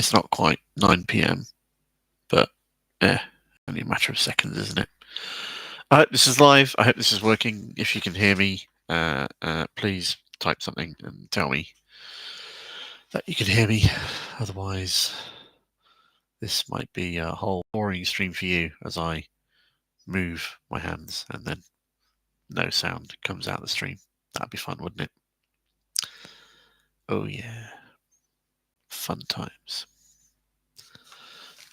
It's not quite 9 p.m, but yeah, only a matter of seconds, isn't it? I hope this is live. I hope this is working. If you can hear me, please type something and tell me that you can hear me. Otherwise, this might be a whole boring stream for you as I move my hands and then no sound comes out of the stream. That'd be fun, wouldn't it? Oh yeah, fun times.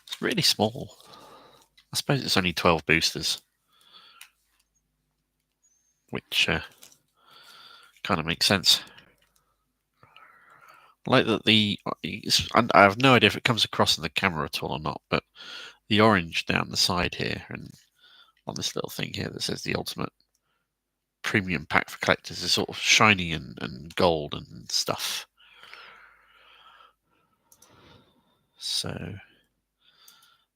It's really small. I suppose it's only 12 boosters, which kind of makes sense. Like that, I have no idea if it comes across in the camera at all or not, but the orange down the side here and on this little thing here that says the ultimate premium pack for collectors is sort of shiny and gold and stuff. So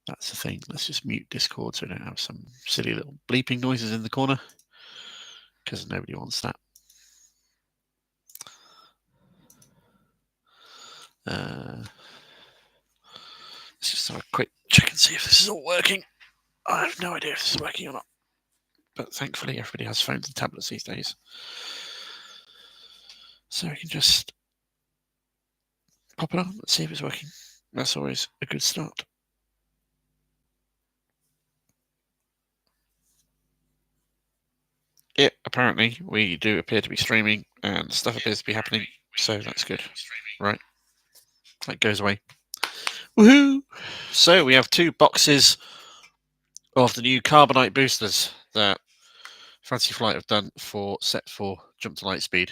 that's the thing. Let's just mute Discord so we don't have some silly little bleeping noises in the corner, because nobody wants that. Let's just have a quick check and see if this is all working. I have no idea if this is working or not, but thankfully everybody has phones and tablets these days, so we can just pop it on and see if it's working. That's always a good start. Yeah, apparently we do appear to be streaming and stuff appears to be happening, so that's good. Right, that goes away. Woohoo! So we have 2 boxes of the new Carbonite Boosters that Fantasy Flight have done for set 4 Jump to Lightspeed.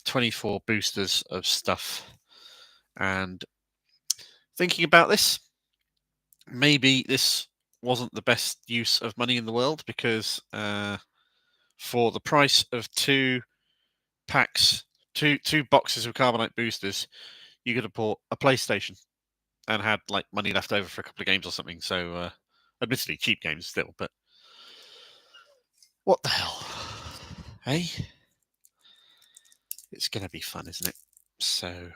24 boosters of stuff. And thinking about this, maybe this wasn't the best use of money in the world, because for the price of 2 packs, two boxes of Carbonite Boosters, you could have bought a PlayStation and had like money left over for a couple of games or something. So, admittedly, cheap games still, but what the hell? Hey? It's going to be fun, isn't it? So,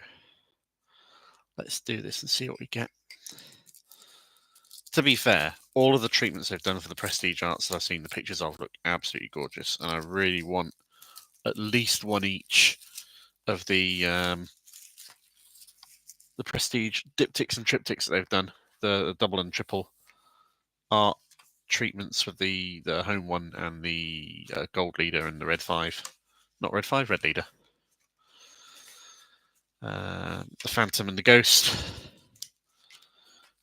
let's do this and see what we get. To be fair, all of the treatments they've done for the prestige arts that I've seen the pictures of look absolutely gorgeous, and I really want at least one each of the prestige diptychs and triptychs that they've done, the double and triple art treatments with the home one and the gold leader and the red 5. Not red 5, red leader. The Phantom and the Ghost,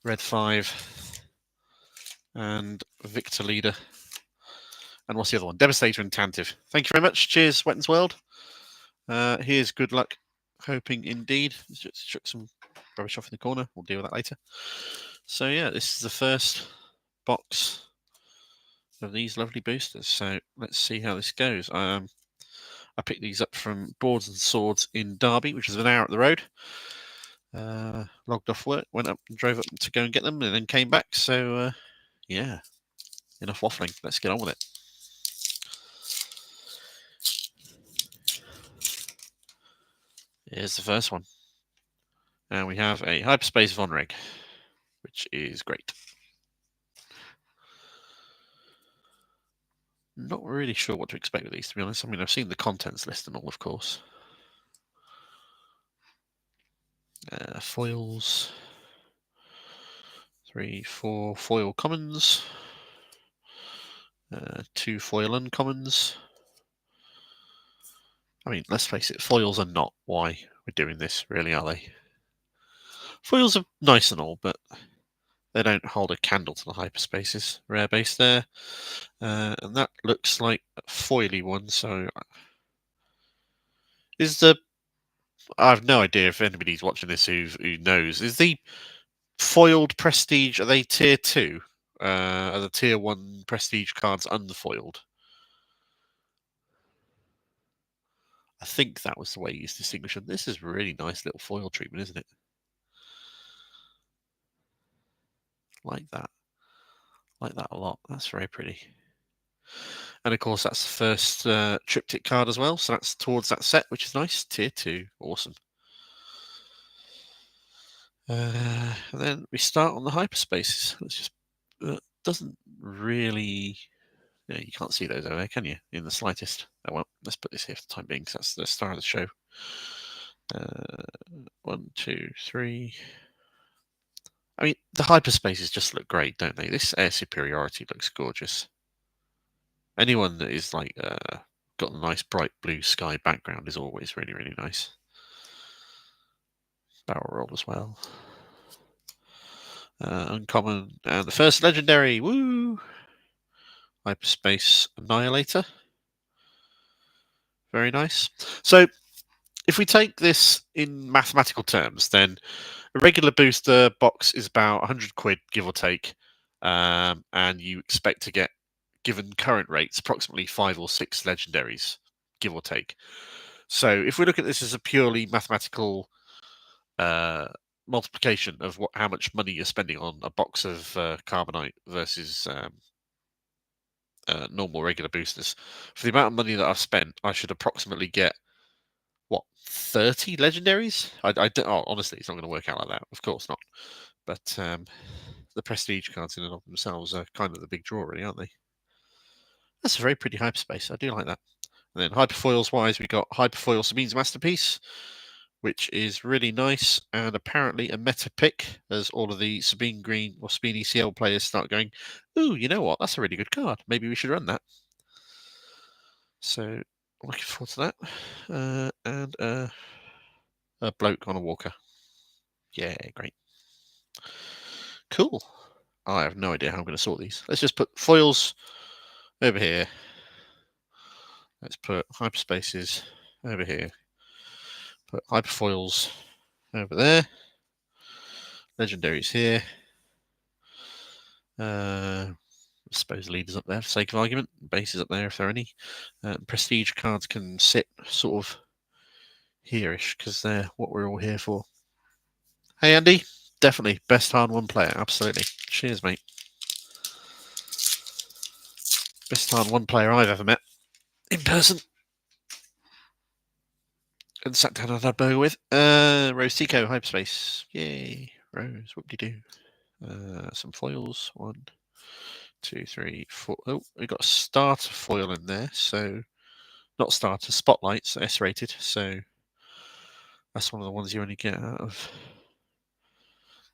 red 5, and Victor leader. And what's the other one? Devastator and Tantive. Thank you very much. Cheers, Wetton's World. Here's good luck. Hoping indeed. Just chuck some rubbish off in the corner. We'll deal with that later. So yeah, this is the first box of these lovely boosters. So let's see how this goes. I picked these up from Boards and Swords in Derby, which is an hour up the road. Logged off work, went up and drove up to go and get them, and then came back. So yeah, enough waffling. Let's get on with it. Here's the first one. And we have a Hyperspace Von Reg, which is great. Not really sure what to expect with these, to be honest. I mean, I've seen the contents list and all, of course. Foils. 3, 4 foil commons. 2 foil uncommons. I mean, let's face it, foils are not why we're doing this, really, are they? Foils are nice and all, but they don't hold a candle to the hyperspaces. Rare base there. And that looks like a foily one, so I have no idea if anybody's watching this who knows. Is the foiled prestige, are they tier 2? Are the tier 1 prestige cards unfoiled? I think that was the way you used to distinguish them. This is a really nice little foil treatment, isn't it? Like that. Like that a lot. That's very pretty. And of course, that's the first triptych card as well. So that's towards that set, which is nice. Tier 2. Awesome. And then we start on the hyperspaces. Let's just doesn't really. Yeah, you can't see those over there, can you? In the slightest. Oh well, let's put this here for the time being, because that's the star of the show. 1, 2, 3. I mean, the hyperspaces just look great, don't they? This air superiority looks gorgeous. Anyone that is like got a nice bright blue sky background is always really, really nice. Barrel roll as well. Uncommon, and the first legendary. Woo! Hyperspace Annihilator. Very nice. So, if we take this in mathematical terms, then a regular booster box is about 100 quid, give or take, and you expect to get, given current rates, approximately 5 or 6 legendaries, give or take. So, if we look at this as a purely mathematical multiplication of how much money you're spending on a box of Carbonite versus normal regular boosters, for the amount of money that I've spent, I should approximately get 30 legendaries? Honestly, it's not going to work out like that. Of course not. But the prestige cards in and of themselves are kind of the big draw, really, aren't they? That's a very pretty hyperspace. I do like that. And then hyperfoils wise, we got Hyperfoil Sabine's Masterpiece, which is really nice and apparently a meta pick, as all of the Sabine Green or Sabine ECL players start going, ooh, you know what? That's a really good card. Maybe we should run that. So, looking forward to that. And a bloke on a walker. Yeah, great. Cool. I have no idea how I'm going to sort these. Let's just put foils over here. Let's put hyperspaces over here. Put hyperfoils over there. Legendaries here. I suppose leaders up there for sake of argument. Bases up there if there are any. Prestige cards can sit sort of here-ish because they're what we're all here for. Hey Andy, definitely best hard one player. Absolutely. Cheers, mate. Best hard one player I've ever met in person and sat down and had a burger with. Rose Tico, hyperspace. Yay. Rose, whoop-de-doo. Some foils. 1, 2, 3, 4. Oh, we got a starter foil in there. So, not starter, spotlights, S-rated. So, that's one of the ones you only get out of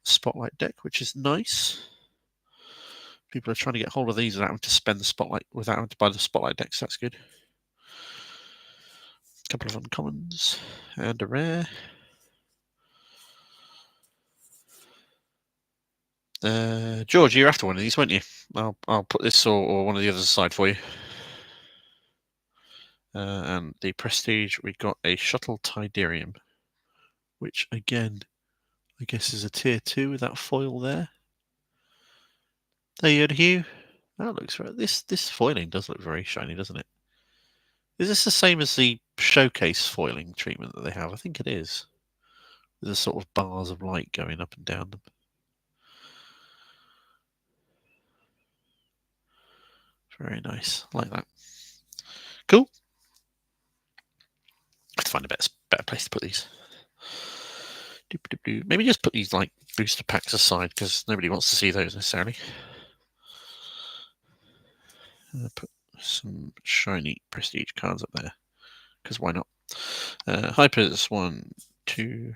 the spotlight deck, which is nice. People are trying to get hold of these without having to spend the spotlight, without having to buy the spotlight decks. That's good. A couple of uncommons and a rare. George, you're after one of these, weren't you? I'll put this or one of the others aside for you. And the prestige, we got a shuttle Tidarium, which again, I guess is a tier 2 with that foil there. There you go, Hugh. That looks right. This foiling does look very shiny, doesn't it? Is this the same as the showcase foiling treatment that they have? I think it is. There's sort of bars of light going up and down them. Very nice. I like that. Cool. I have to find a better place to put these. Maybe just put these like booster packs aside because nobody wants to see those necessarily. Put some shiny prestige cards up there because why not? Hypers 1, 2,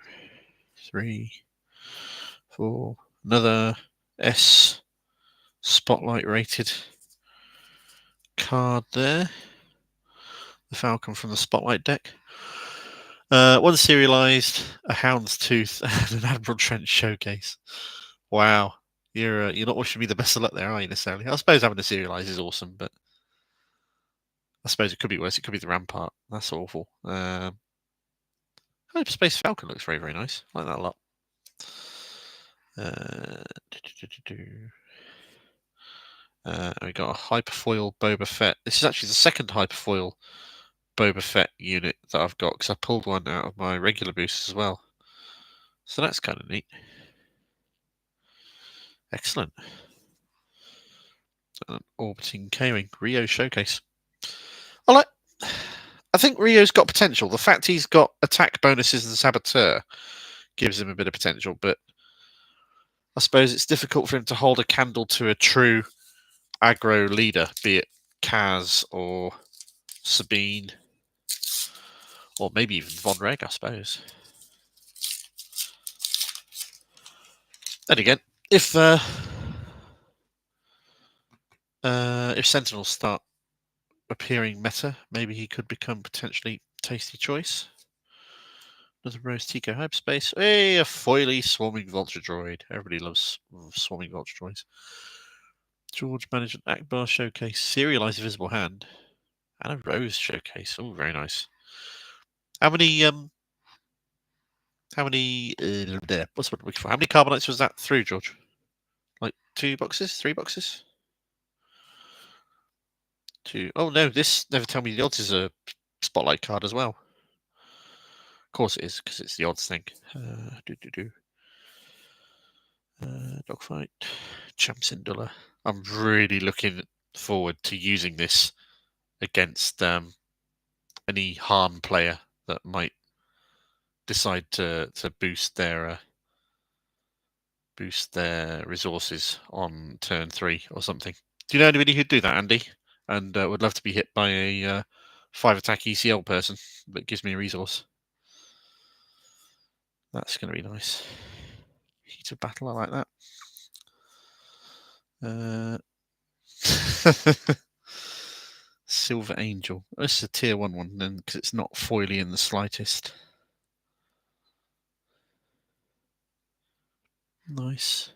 3, 4. Another S spotlight rated card there. The Falcon from the spotlight deck. One serialized, a Houndstooth, and an Admiral Trent showcase. Wow, you're not wishing me the best of luck there, are you necessarily? I suppose having a serialized is awesome, but I suppose it could be worse. It could be the Rampart. That's awful. Hyperspace Falcon looks very, very nice. I like that a lot. We got a Hyperfoil Boba Fett. This is actually the second Hyperfoil Boba Fett unit that I've got because I pulled one out of my regular boosters as well. So that's kind of neat. Excellent. An orbiting K-Wing Rio showcase. I think Rio's got potential. The fact he's got attack bonuses and Saboteur gives him a bit of potential, but I suppose it's difficult for him to hold a candle to a true aggro leader, be it Kaz or Sabine, or maybe even Von Reg, I suppose. Then again, if Sentinels start appearing meta, maybe he could become potentially tasty choice. Another Rose Tico Hyperspace. Hey, a foily swarming vulture droid. Everybody loves swarming vulture droids. George Management Akbar Showcase. Serialized Visible Hand. And a Rose Showcase. Oh, very nice. How many what's what we're looking for? How many Carbonites was that through, George? Like 2 boxes? 3 boxes? 2. Oh no, this Never Tell Me the Odds is a spotlight card as well. Of course it is, because it's the odds thing. Dogfight. Champ Syndulla. I'm really looking forward to using this against any harm player that might decide to boost their resources on turn 3 or something. Do you know anybody who'd do that, Andy? And would love to be hit by a 5 attack ECL person that gives me a resource. That's going to be nice. Heat of Battle, I like that. Silver Angel. Oh, this is a tier 1 one then, because it's not foily in the slightest. Nice.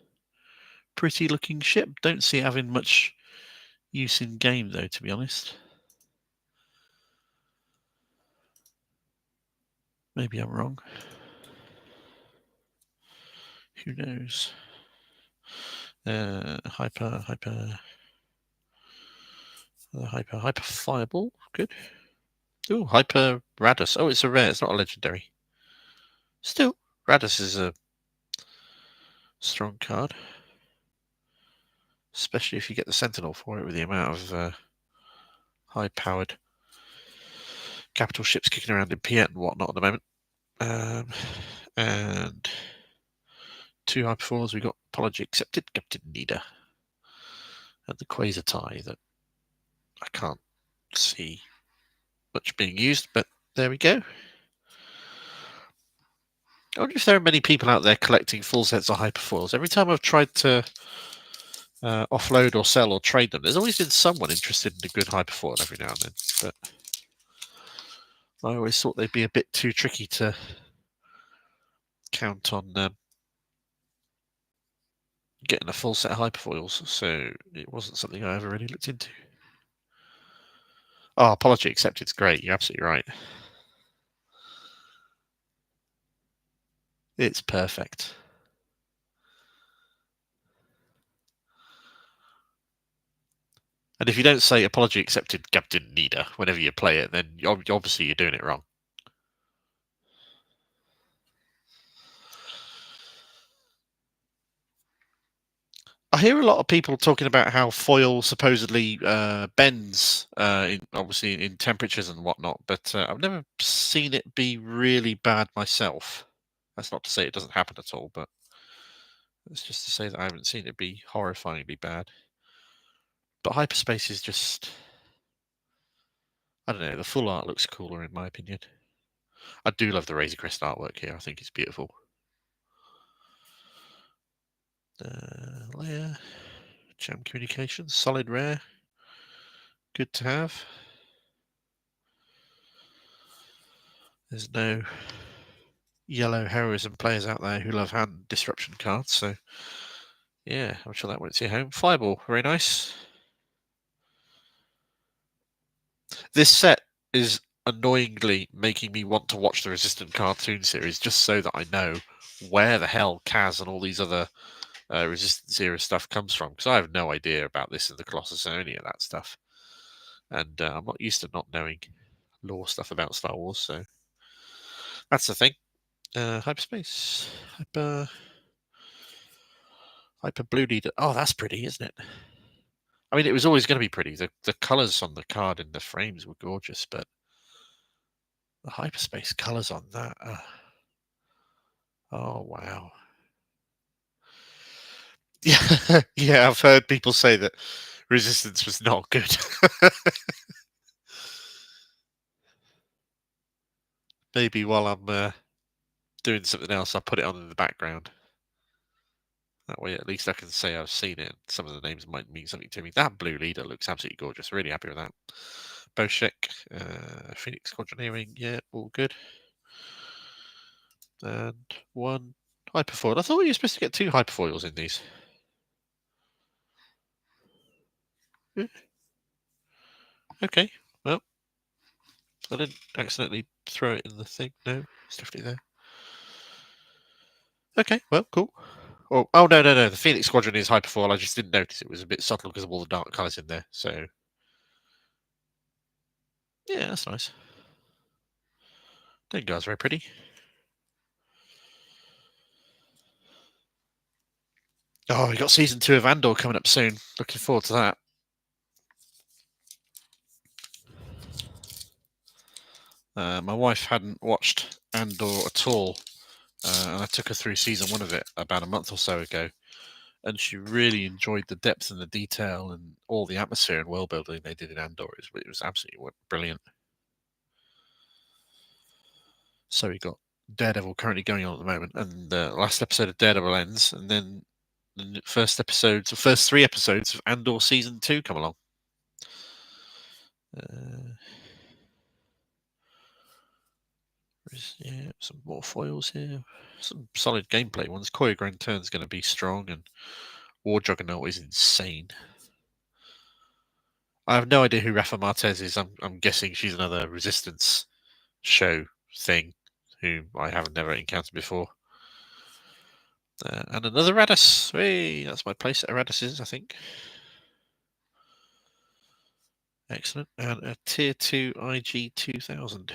Pretty looking ship. Don't see it having much use in game though, to be honest. Maybe I'm wrong. Who knows? Hyper Fireball. Good. Ooh, Hyper Radus. Oh, it's a rare. It's not a legendary. Still, Radus is a strong card. Especially if you get the Sentinel for it with the amount of high-powered capital ships kicking around in Piet and whatnot at the moment. And 2 Hyper 4s. We got Apology Accepted, Captain Nida. And the Quasar tie that I can't see much being used, but there we go. I wonder if there are many people out there collecting full sets of hyperfoils. Every time I've tried to offload or sell or trade them, there's always been someone interested in a good hyperfoil every now and then. But I always thought they'd be a bit too tricky to count on getting a full set of hyperfoils, so it wasn't something I ever really looked into. Oh, Apology Accepted is great. You're absolutely right. It's perfect. And if you don't say Apology Accepted, Captain Nida, whenever you play it, then obviously you're doing it wrong. I hear a lot of people talking about how foil supposedly bends, obviously in temperatures and whatnot, but I've never seen it be really bad myself. That's not to say it doesn't happen at all, but it's just to say that I haven't seen it be horrifyingly bad. But hyperspace is just, I don't know, the full art looks cooler in my opinion. I do love the Razor Crest artwork here. I think it's beautiful. Layer, Jam Communications, solid rare, good to have. There's no yellow heroism players out there who love hand disruption cards, so yeah, I'm sure that won't see home. Fireball, very nice. This set is annoyingly making me want to watch the Resistant cartoon series just so that I know where the hell Kaz and all these other Resistance era stuff comes from, because I have no idea about this in the Colossus and any of that stuff, and I'm not used to not knowing lore stuff about Star Wars, so that's the thing. Hyperspace, Hyper Blue Leader. Oh, that's pretty, isn't it? I mean, it was always going to be pretty. The colours on the card and the frames were gorgeous, but the hyperspace colours on that. Oh, wow. Yeah, yeah, I've heard people say that Resistance was not good. Maybe while I'm doing something else, I'll put it on in the background. That way, at least I can say I've seen it. Some of the names might mean something to me. That blue leader looks absolutely gorgeous. Really happy with that. Boshek, Phoenix Quadrineering, yeah, all good. And one hyperfoil. I thought you were supposed to get 2 hyperfoils in these. Yeah. Okay, well, I didn't accidentally throw it in the thing. No, it's definitely there. Okay, well, cool. Oh, no. The Phoenix Squadron is hyperfoil. I just didn't notice it was a bit subtle because of all the dark colours in there. So, yeah, that's nice. That guy's very pretty. Oh, we got season 2 of Andor coming up soon. Looking forward to that. My wife hadn't watched Andor at all, and I took her through season 1 of it about a month or so ago, and she really enjoyed the depth and the detail and all the atmosphere and world building they did in Andor. It was absolutely brilliant. So we got Daredevil currently going on at the moment, and the last episode of Daredevil ends, and then the first 3 episodes of Andor season 2 come along. Yeah, some more foils here. Some solid gameplay ones. Koya Grand Turn's going to be strong, and War Juggernaut is insane. I have no idea who Rafa Martez is. I'm guessing she's another Resistance show thing, who I have never encountered before. And another Radis. Hey, that's my place at Radis's, I think. Excellent. And a Tier 2 IG 2000.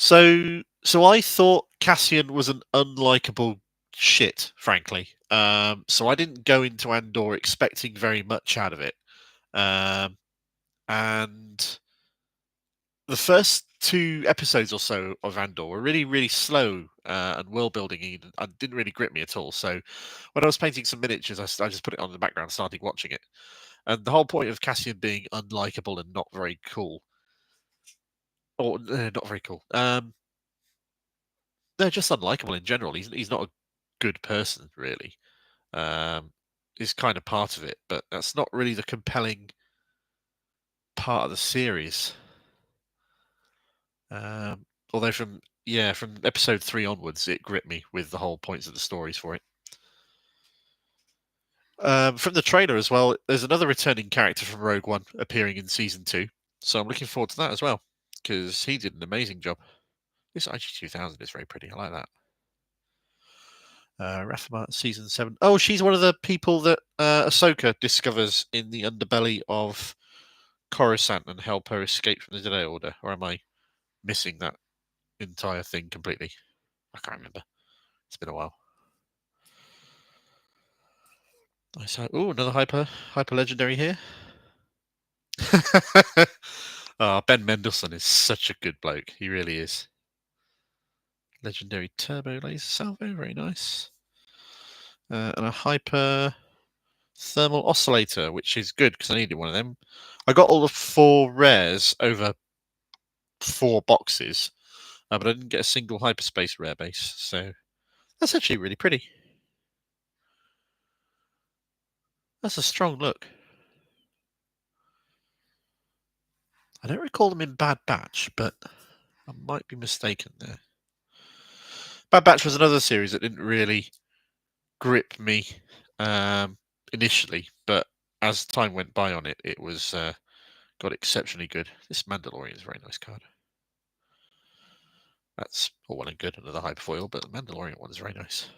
So I thought Cassian was an unlikable shit, frankly. So I didn't go into Andor expecting very much out of it. And the first 2 episodes or so of Andor were really, really slow and world building and didn't really grip me at all. So when I was painting some miniatures, I just put it on in the background and started watching it. And the whole point of Cassian being unlikable and not very cool, or not very cool, they're just unlikable in general. He's not a good person, really. Is kind of part of it, but that's not really the compelling part of the series. Although from episode 3 onwards, it gripped me with the whole points of the stories for it. From the trailer as well, there's another returning character from Rogue One appearing in season 2, so I'm looking forward to that as well because he did an amazing job. This IG-2000 is very pretty. I like that. Rathma season 7. Oh, she's one of the people that Ahsoka discovers in the underbelly of Coruscant and help her escape from the Jedi Order. Or am I missing that entire thing completely? I can't remember. It's been a while. Nice. Oh, another hyper legendary here. Ben Mendelsohn is such a good bloke. He really is. Legendary turbo laser salvo, very nice. And a hyper thermal oscillator, which is good because I needed one of them. I got all the 4 rares over 4 boxes, but I didn't get a single hyperspace rare base, so that's actually really pretty. That's a strong look. I don't recall them in Bad Batch, but I might be mistaken there. Bad Batch was another series that didn't really grip me initially, but as time went by on it, it was got exceptionally good. This Mandalorian is a very nice card. That's all well and good, another hyperfoil, but the Mandalorian one is very nice.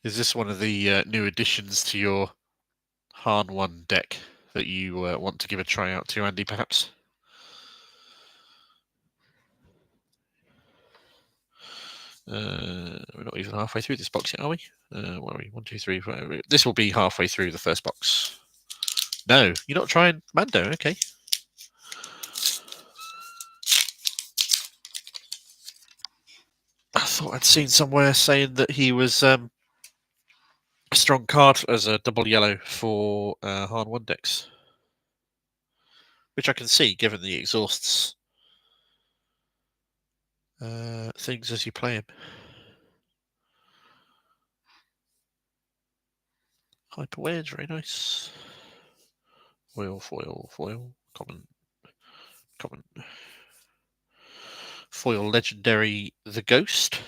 Is this one of the new additions to your Han 1 deck that you want to give a try out to, Andy, perhaps? We're not even halfway through this box yet, are we? Where are we? 1, 2, 3, 4. This will be halfway through the first box. No, you're not trying Mando, okay. thought I'd seen somewhere saying that he was a strong card as a double yellow for hard one decks, which I can see given the exhausts things as you play him. Hyper Wedge, very nice. Foil, foil, foil, common. Foil legendary, the Ghost.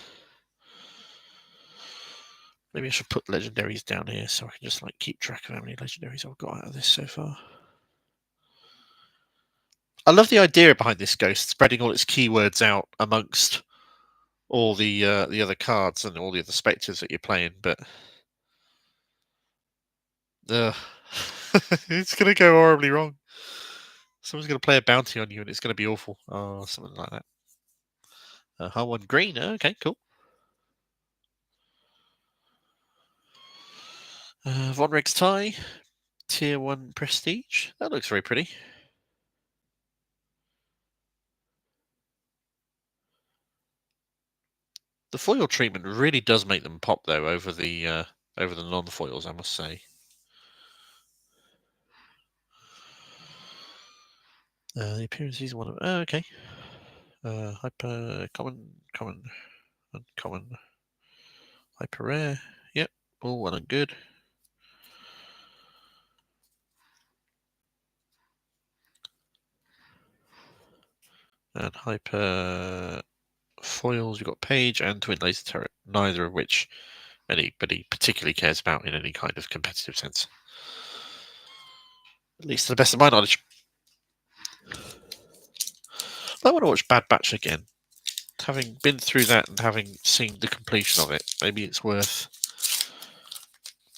Maybe I should put legendaries down here so I can just like keep track of how many legendaries I've got out of this so far. I love the idea behind this Ghost, spreading all its keywords out amongst all the other cards and all the other spectres that you're playing, but it's going to go horribly wrong. Someone's going to play a bounty on you and it's going to be awful. Oh, something like that. Hull one green. Okay, cool. Von Reg's tie. Tier 1 prestige. That looks very pretty. The foil treatment really does make them pop, though, over the non-foils, I must say. The appearance is one of... Oh, okay. Hyper... Common, uncommon. Hyper rare. Yep, all well and good. And hyper foils, you've got Page and Twin Laser Turret, neither of which anybody particularly cares about in any kind of competitive sense. At least to the best of my knowledge. I want to watch Bad Batch again. Having been through that and having seen the completion of it, maybe it's worth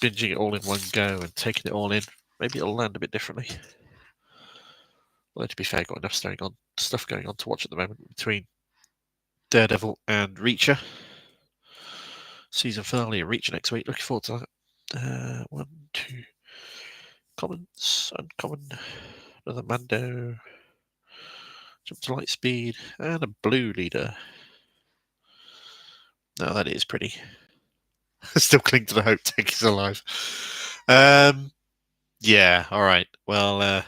binging it all in one go and taking it all in. Maybe it'll land a bit differently. Although, to be fair, I've got enough stuff going on to watch at the moment between Daredevil and Reacher. Season finale of Reacher next week. Looking forward to that. 1, 2 commons, uncommon, another Mando, jump to Lightspeed, and a blue leader. No, that is pretty. Still cling to the hope Tank is alive. Yeah, all right. Well,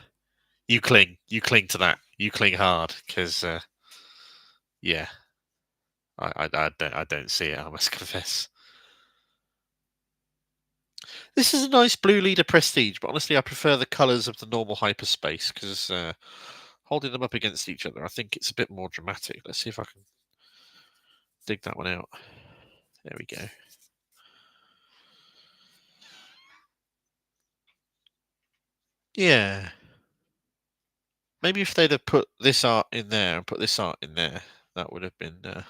you cling to that. You cling hard, because yeah, I don't see it. I must confess. This is a nice blue leader prestige, but honestly, I prefer the colours of the normal hyperspace because holding them up against each other, I think it's a bit more dramatic. Let's see if I can dig that one out. There we go. Yeah. Maybe if they'd have put this art in there and put this art in there, that would have been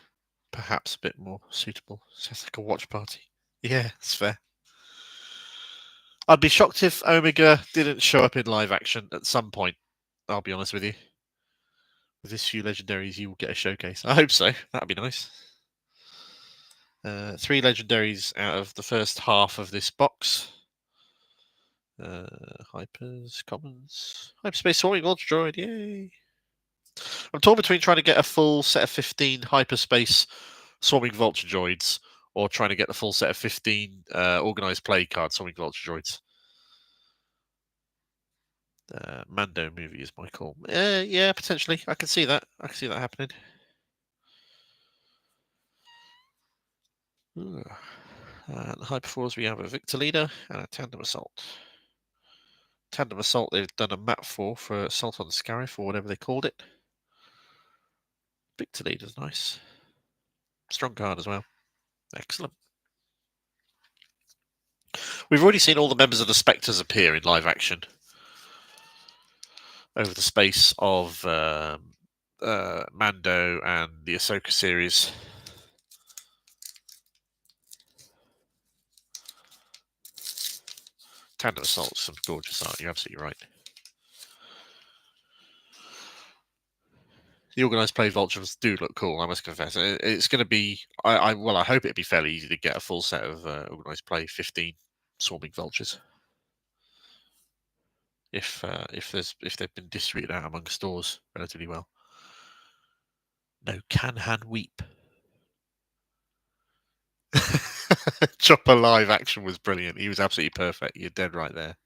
perhaps a bit more suitable. Sounds like a watch party. Yeah, it's fair. I'd be shocked if Omega didn't show up in live action at some point. I'll be honest with you. With this few legendaries, you will get a showcase. I hope so. That'd be nice. 3 legendaries out of the first half of this box. Hypers, commons, hyperspace soaring ultra droid, yay! I'm torn between trying to get a full set of 15 hyperspace swarming vulture droids or trying to get the full set of 15 organized play card swarming vulture droids. Mando movie is my call. Yeah, potentially. I can see that. I can see that happening. The Hyperforce, we have a Victor Leader and a Tandem Assault. Tandem Assault, they've done a map for Assault on the Scarif, or whatever they called it. Victor Leader's nice. Strong card as well. Excellent. We've already seen all the members of the Spectres appear in live action over the space of Mando and the Ahsoka series. Tandem Assault's some gorgeous art, you're absolutely right. The organised play vultures do look cool, I must confess. It's going to be, I hope it'll be fairly easy to get a full set of organised play 15 swarming vultures. If they've been distributed out among stores relatively well. No, Can Han Weep. Chopper live action was brilliant. He was absolutely perfect. You're dead right there.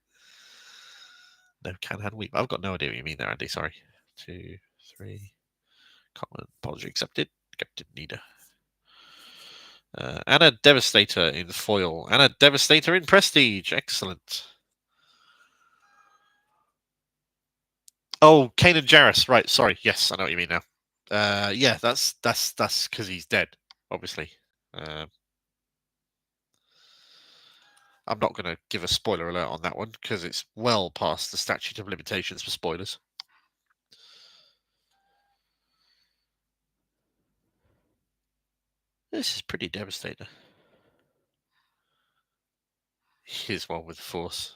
No can hand weep. I've got no idea what you mean there, Andy. Sorry. 2, 3. Common apology accepted. Captain Nida. And a Devastator in foil. And a Devastator in prestige. Excellent. Oh, Kanan Jarrus. Right. Sorry. Yes, I know what you mean now. Yeah, that's because he's dead. Obviously. I'm not going to give a spoiler alert on that one because it's well past the statute of limitations for spoilers. This is pretty devastating. Here's one with the Force.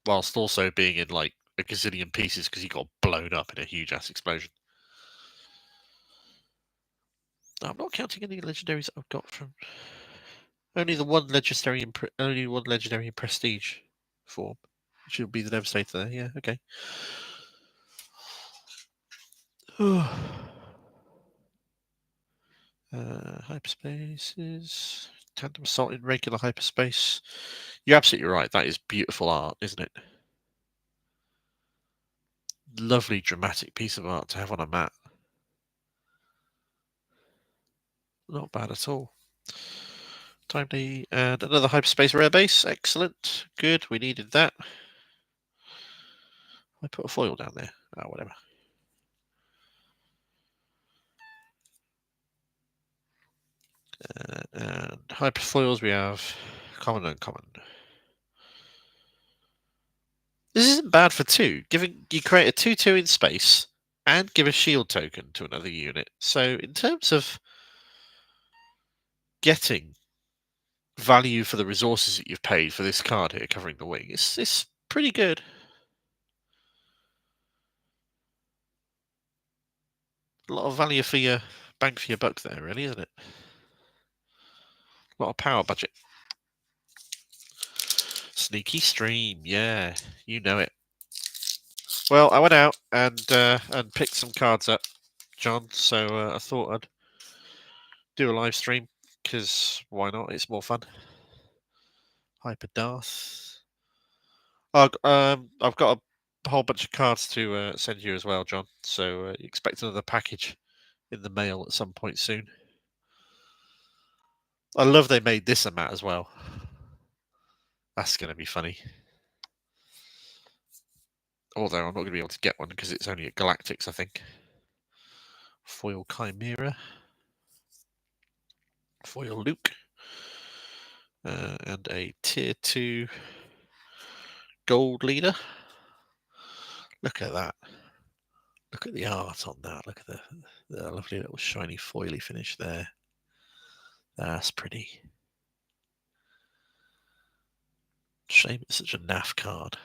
Whilst also being in like a gazillion pieces because he got blown up in a huge ass explosion. I'm not counting any legendaries I've got from only the one legendary in prestige form, which will be the Devastator there. Yeah, okay. Hyperspaces. Tandem Assault in regular hyperspace. You're absolutely right. That is beautiful art, isn't it? Lovely dramatic piece of art to have on a mat. Not bad at all. Timely and another hyperspace rare base. Excellent. Good. We needed that. I put a foil down there. Oh, whatever. And hyper foils we have common and uncommon. This isn't bad for 2. Giving you create a 2/2 in space and give a shield token to another unit. So in terms of getting value for the resources that you've paid for this card here covering the wing, it's pretty good. A lot of value for your bang for your buck there, really, isn't it? A lot of power budget. Sneaky stream, yeah, you know it. Well, I went out and picked some cards up, John. So I thought I'd do a live stream because why not? It's more fun. Hyper Darth. I've got a whole bunch of cards to send you as well, John. So expect another package in the mail at some point soon. I love they made this a mat as well. That's going to be funny. Although I'm not going to be able to get one because it's only at Galactics, I think. Foil Chimera. Foil Luke. And a tier 2 gold leader. Look at that. Look at the art on that. Look at the lovely little shiny foily finish there. That's pretty. Shame it's such a naff card.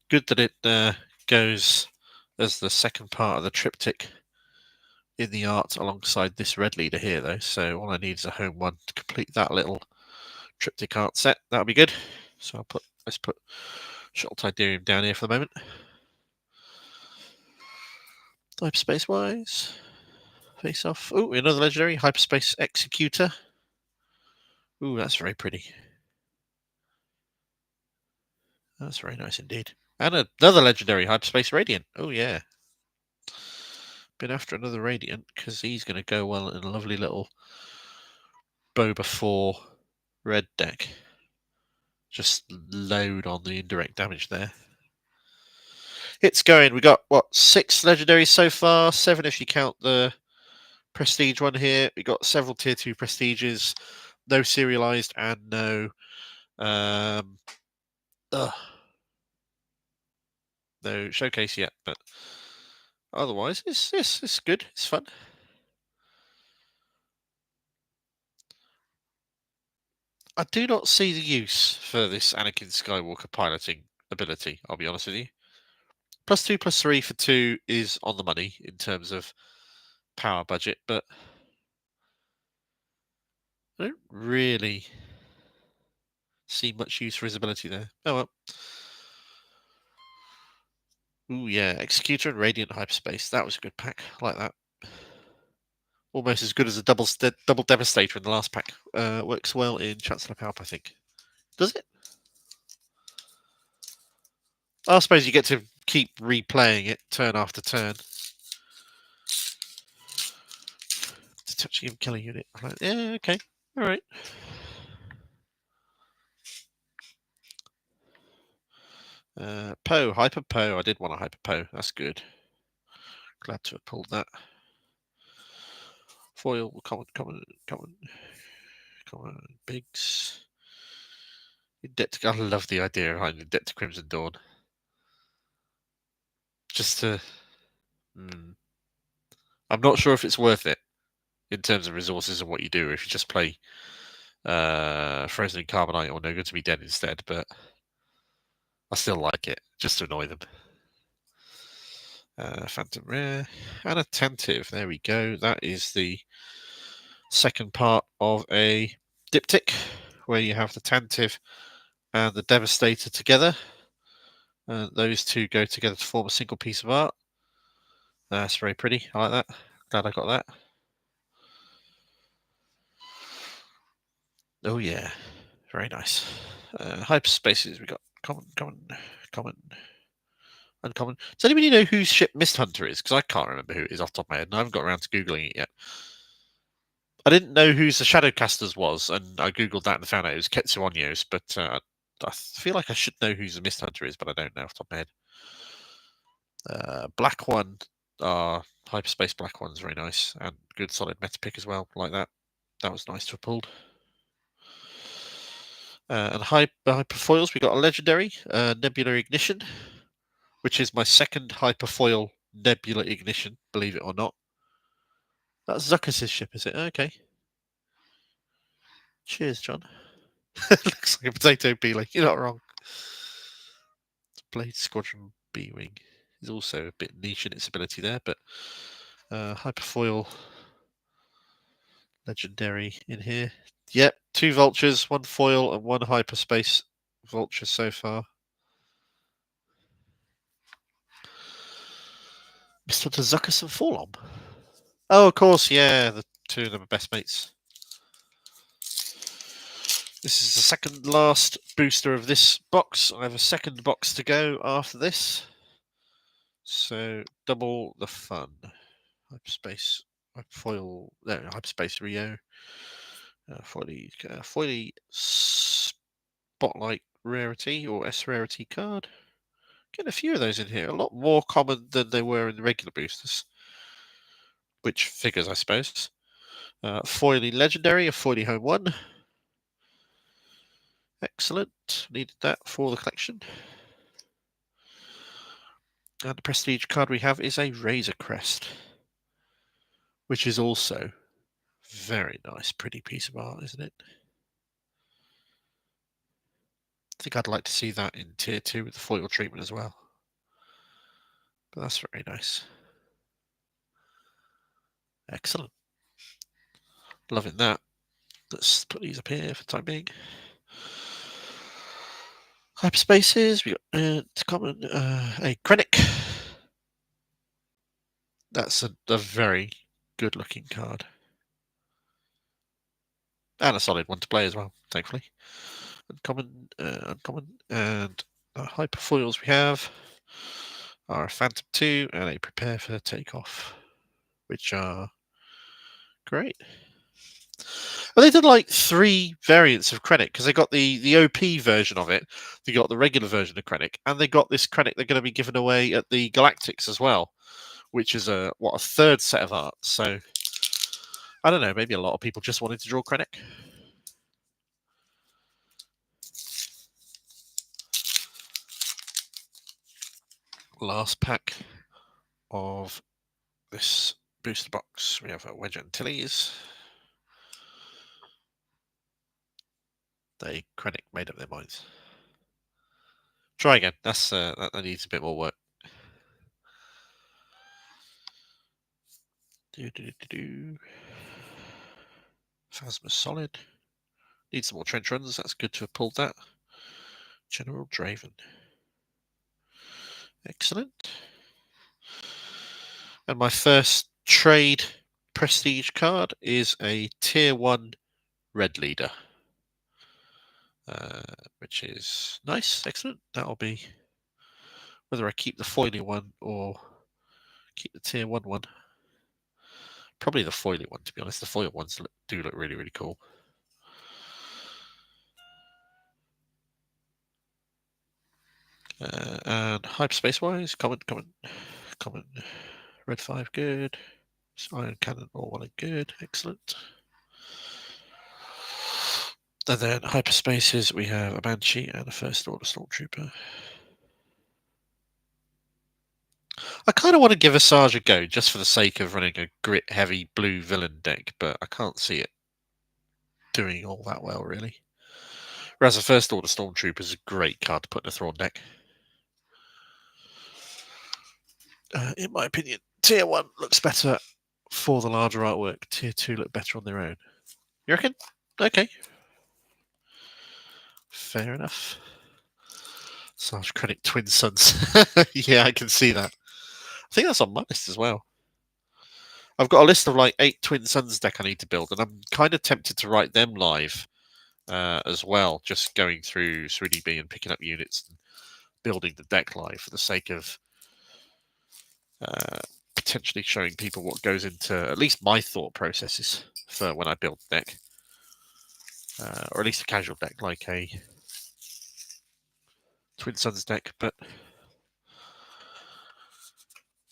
Good that it goes as the second part of the triptych in the art alongside this red leader here, though. So all I need is a home one to complete that little triptych art set. That'll be good. So let's put Shuttle Tidarium down here for the moment. Hyperspace wise, face off. Oh, another legendary Hyperspace Executor. Ooh, that's very pretty. That's very nice indeed. And another legendary Hyperspace Radiant. Oh yeah. Been after another Radiant because he's going to go well in a lovely little Boba 4 red deck. Just load on the indirect damage there. It's going. We got, what, 6 legendaries so far? 7 if you count the prestige one here. We got several tier 2 prestiges. No serialized and no... no showcase yet, but otherwise it's good. It's fun. I do not see the use for this Anakin Skywalker piloting ability, I'll be honest with you. +2, +3 for 2 is on the money in terms of power budget, but I don't really see much use for his ability there. Oh well. Ooh, yeah. Executor and Radiant Hyperspace. That was a good pack. I like that. Almost as good as a double Devastator in the last pack. Works well in Chancellor Palp, I think. Does it? I suppose you get to keep replaying it turn after turn. Touching him, killing unit. Yeah, okay. All right. Poe, Hyper Poe. I did want a Hyper Poe. That's good. Glad to have pulled that. Foil, come on, Biggs. I love the idea behind the Debt to Crimson Dawn. Just to... I'm not sure if it's worth it in terms of resources and what you do if you just play Frozen and Carbonite or No Good to Be Dead instead, but I still like it, just to annoy them. Phantom Rare and Attentive. There we go. That is the second part of a diptych where you have the Attentive and the Devastator together. Those two go together to form a single piece of art. That's very pretty. I like that. Glad I got that. Oh yeah, very nice. Hyperspaces. We got common, uncommon. Does anybody know whose ship Mist Hunter is? Because I can't remember who it is off the top of my head, and I haven't got around to googling it yet. I didn't know whose the Shadowcasters was, and I googled that and found out it was Ketsuonyo's, but I feel like I should know who the Mist Hunter is, but I don't know off the top of my head. Black one, Hyperspace Black one's very nice, and good solid meta pick as well, like that. That was nice to have pulled. And hyper foils, we got a legendary Nebula Ignition, which is my second hyperfoil Nebula Ignition, believe it or not. That's Zuckus' ship, is it? Okay. Cheers, John. Looks like a potato peeler. You're not wrong. Blade Squadron B-Wing is also a bit niche in its ability there, but hyperfoil legendary in here. Yep, 2 vultures, 1 foil, and 1 hyperspace vulture so far. Mr. Zuckus and Forlom. Oh, of course, yeah, the 2 of them are best mates. This is the second last booster of this box. I have a second box to go after this. So double the fun. Hyperspace, foil, no, Hyperspace Rio. Foily Spotlight Rarity or S Rarity card. Getting a few of those in here. A lot more common than they were in the regular boosters. Which figures, I suppose. Foily Legendary, a Foily Home 1. Excellent. Needed that for the collection. And the prestige card we have is a Razor Crest, which is also very nice, pretty piece of art, isn't it? I think I'd like to see that in tier 2 with the foil treatment as well. But that's very nice. Excellent. Loving that. Let's put these up here for the time being. Hyperspaces, we got common a Krennic. That's a very good looking card. And a solid one to play as well, thankfully. Uncommon, and hyper foils we have are a Phantom 2 and a Prepare for Takeoff, which are great. Well, they did like 3 variants of Krennic because they got the OP version of it, they got the regular version of Krennic, and they got this Krennic they're going to be giving away at the Galactics as well, which is a 3rd set of art. So I don't know, maybe a lot of people just wanted to draw Krennic. Last pack of this booster box. We have a Wedge Antilles. They Krennic made up their minds. Try again. That's that needs a bit more work. Phasma solid. Need some more trench runs. That's good to have pulled that. General Draven. Excellent. And my first trade prestige card is a tier 1 red leader, which is nice, excellent. That'll be whether I keep the foily one or keep the tier 1 one. Probably the foily one, to be honest. The foil ones do look really, really cool. And hyperspace-wise, common, red 5, good. Iron cannon, all well and good, excellent. And then hyperspaces, we have a Banshee and a First Order Stormtrooper. I kind of want to give Asajj a go, just for the sake of running a grit-heavy blue villain deck, but I can't see it doing all that well, really. Whereas a First Order Stormtrooper is a great card to put in a Thrawn deck. In my opinion, Tier 1 looks better for the larger artwork. Tier 2 look better on their own. You reckon? Okay. Fair enough. Sarge Krennic Twin Sons. Yeah, I can see that. I think that's on my list as well. I've got a list of like 8 Twin Sons deck I need to build, and I'm kind of tempted to write them live as well, just going through 3DB and picking up units and building the deck live for the sake of potentially showing people what goes into at least my thought processes for when I build the deck. Or at least a casual deck like a Twin Sons deck, but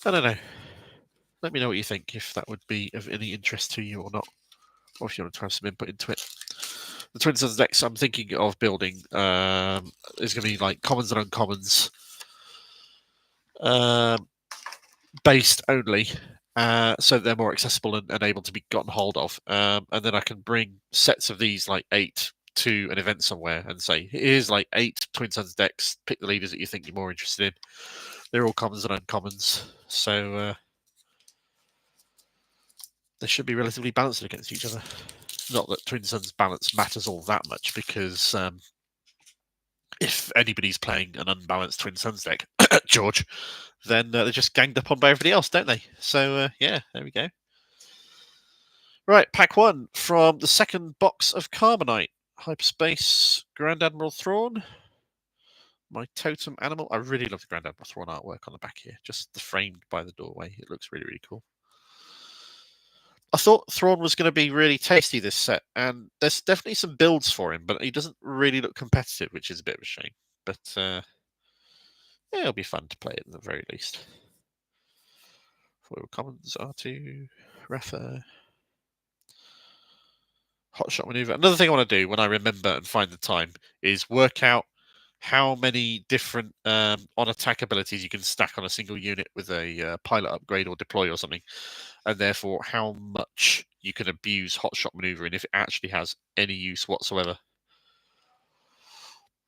I don't know. Let me know what you think, if that would be of any interest to you or not, or if you want to have some input into it. The Twin Sons decks I'm thinking of building is going to be like commons and uncommons based only, so they're more accessible and able to be gotten hold of. And then I can bring sets of these, like 8, to an event somewhere and say, here's like 8 Twin Sons decks, pick the leaders that you think you're more interested in. They're all commons and uncommons, so they should be relatively balanced against each other. Not that Twin Sons balance matters all that much, because if anybody's playing an unbalanced Twin Sons deck, George, then they're just ganged up on by everybody else, don't they? So, yeah, there we go. Right, pack 1 from the second box of Carbonite. Hyperspace, Grand Admiral Thrawn. My totem animal. I really love the Grand Admiral Thrawn artwork on the back here. Just the framed by the doorway. It looks really, really cool. I thought Thrawn was going to be really tasty this set, and there's definitely some builds for him, but he doesn't really look competitive, which is a bit of a shame. But yeah, it'll be fun to play at the very least. Foil commons, R2, Rafa, Hotshot maneuver. Another thing I want to do when I remember and find the time is work out how many different on-attack abilities you can stack on a single unit with a pilot upgrade or deploy or something, and therefore how much you can abuse Hotshot maneuvering if it actually has any use whatsoever.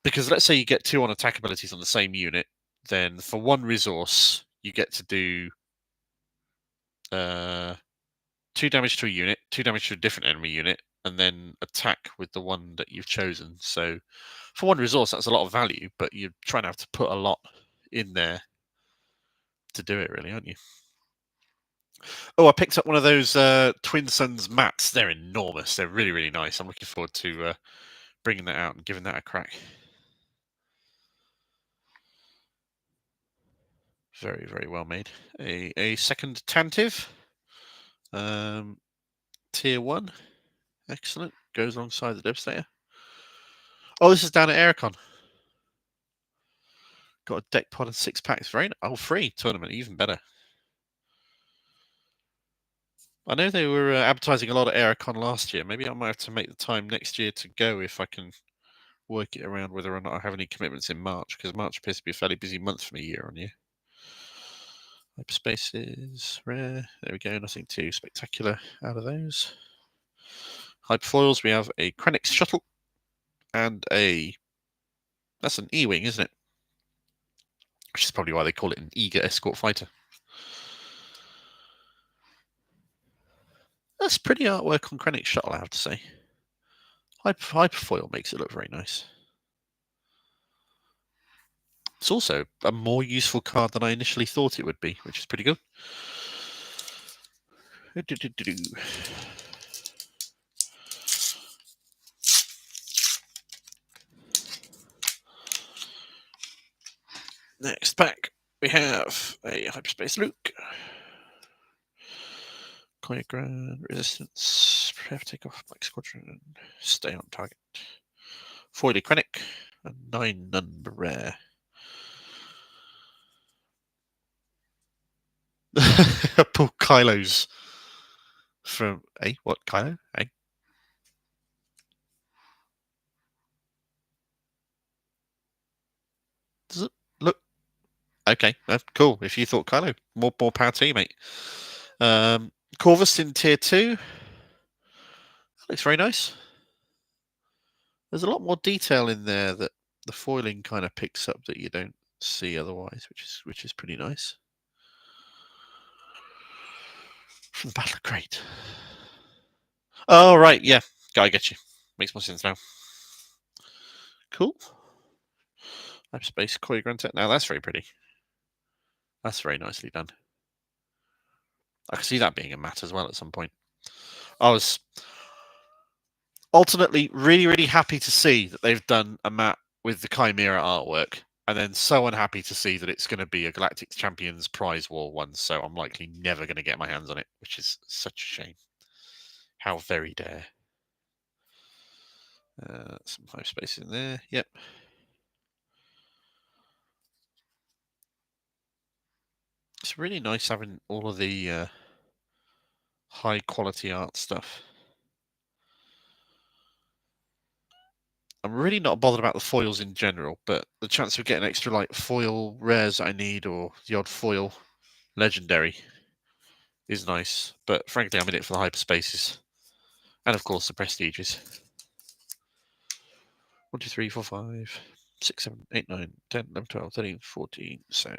Because let's say you get 2 on-attack abilities on the same unit, then for 1 resource you get to do 2 damage to a unit, 2 damage to a different enemy unit, and then attack with the one that you've chosen. So for 1 resource, that's a lot of value, but you're trying to have to put a lot in there to do it, really, aren't you? Oh, I picked up one of those Twin Sons mats. They're enormous. They're really, really nice. I'm looking forward to bringing that out and giving that a crack. Very, very well made. A second Tantive. Tier 1. Excellent. Goes alongside the Devastator. Oh, this is down at Aircon. Got a deck pod and 6 packs. Very nice. Oh, free tournament. Even better. I know they were advertising a lot at Aircon last year. Maybe I might have to make the time next year to go if I can work it around whether or not I have any commitments in March, because March appears to be a fairly busy month for me year on year. Hyperspaces, rare. There we go. Nothing too spectacular out of those. Hyperfoils, we have a Krennic shuttle and a... That's an E-Wing, isn't it? Which is probably why they call it an eager escort fighter. That's pretty artwork on Krennic shuttle, I have to say. Hyperfoil makes it look very nice. It's also a more useful card than I initially thought it would be, which is pretty good. Next pack, we have a Hyperspace Luke. Choreograph, Resistance, prepare to take off Black Squadron, stay on target. Foily Krennic, and 9 number rare. Pull Kylo's from what Kylo? Does it look okay? Cool. If you thought Kylo, more power to you, mate. Corvus in tier 2. That looks very nice. There's a lot more detail in there that the foiling kind of picks up that you don't see otherwise, which is pretty nice. From the Battle Crate. Oh right, yeah. I get you. Makes more sense now. Cool. Hyperspace choreographed. Now that's very pretty. That's very nicely done. I can see that being a matte as well at some point. I was alternately really, really happy to see that they've done a matte with the Chimera artwork, and then so unhappy to see that it's going to be a Galactic Champions Prize War one, so I'm likely never going to get my hands on it, which is such a shame. How very dare. Some Hyperspace in there. Yep. It's really nice having all of the high quality art stuff. I'm really not bothered about the foils in general, but the chance of getting extra like foil rares I need or the odd foil legendary is nice. But frankly, I'm in it for the hyperspaces. And of course the prestiges. 1, 2, 3, 4, 5, 6, 7, 8, 9, 10, 11, 12, 13, 14. So a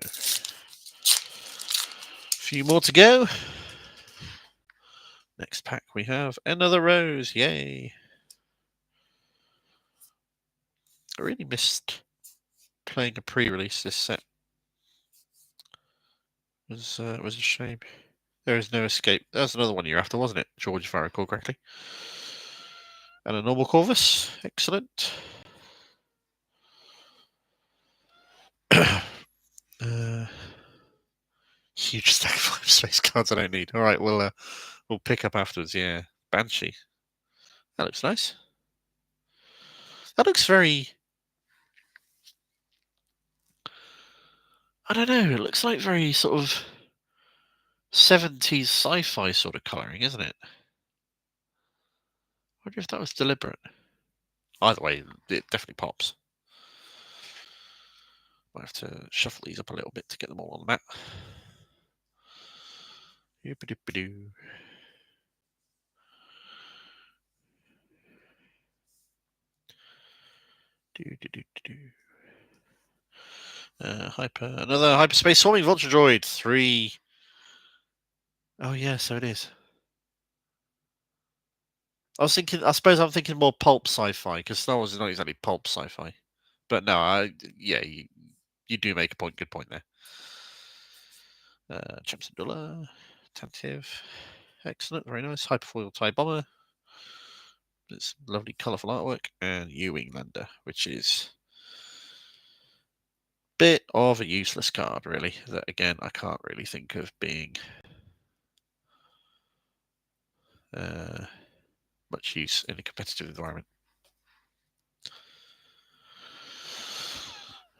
few more to go. Next pack we have another rose. Yay. I really missed playing a pre-release this set. It was a shame. There is no escape. That's another one you're after, wasn't it, George, if I recall correctly? And a normal Corvus. Excellent. Huge stack of 5 space cards I don't need. All right, we'll pick up afterwards. Yeah, Banshee. That looks nice. That looks very. I don't know. It looks like very sort of 70s sci-fi sort of colouring, isn't it? I wonder if that was deliberate. Either way, it definitely pops. Might have to shuffle these up a little bit to get them all on the map. Yoop-a-doop-a-doo. Another hyperspace swarming vulture droid. 3. Oh yeah, so it is. I suppose I'm thinking more pulp sci-fi because Star Wars is not exactly pulp sci-fi. But no, you do make a good point there. Champs Tantive, excellent, very nice. Hyperfoil TIE Bomber. It's lovely, colourful artwork, and U-wing Lander, which is a bit of a useless card, really. That again, I can't really think of being much use in a competitive environment.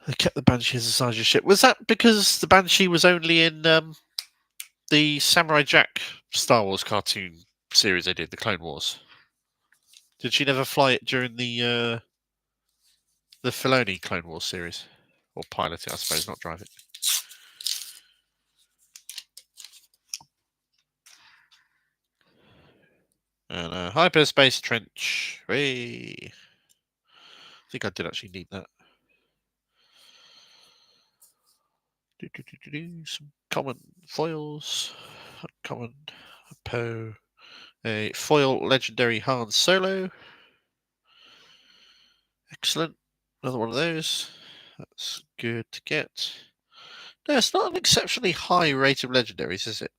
They kept the Banshee as a size of ship. Was that because the Banshee was only in the Samurai Jack Star Wars cartoon series they did, the Clone Wars? Did she never fly it during the Filoni Clone Wars series? Or pilot it, I suppose, not drive it. And hyperspace trench. Hey. I think I did actually need that. Some common foils. Uncommon. A Poe. A foil legendary Han Solo. Excellent. Another one of those. That's good to get. No, it's not an exceptionally high rate of legendaries, is it?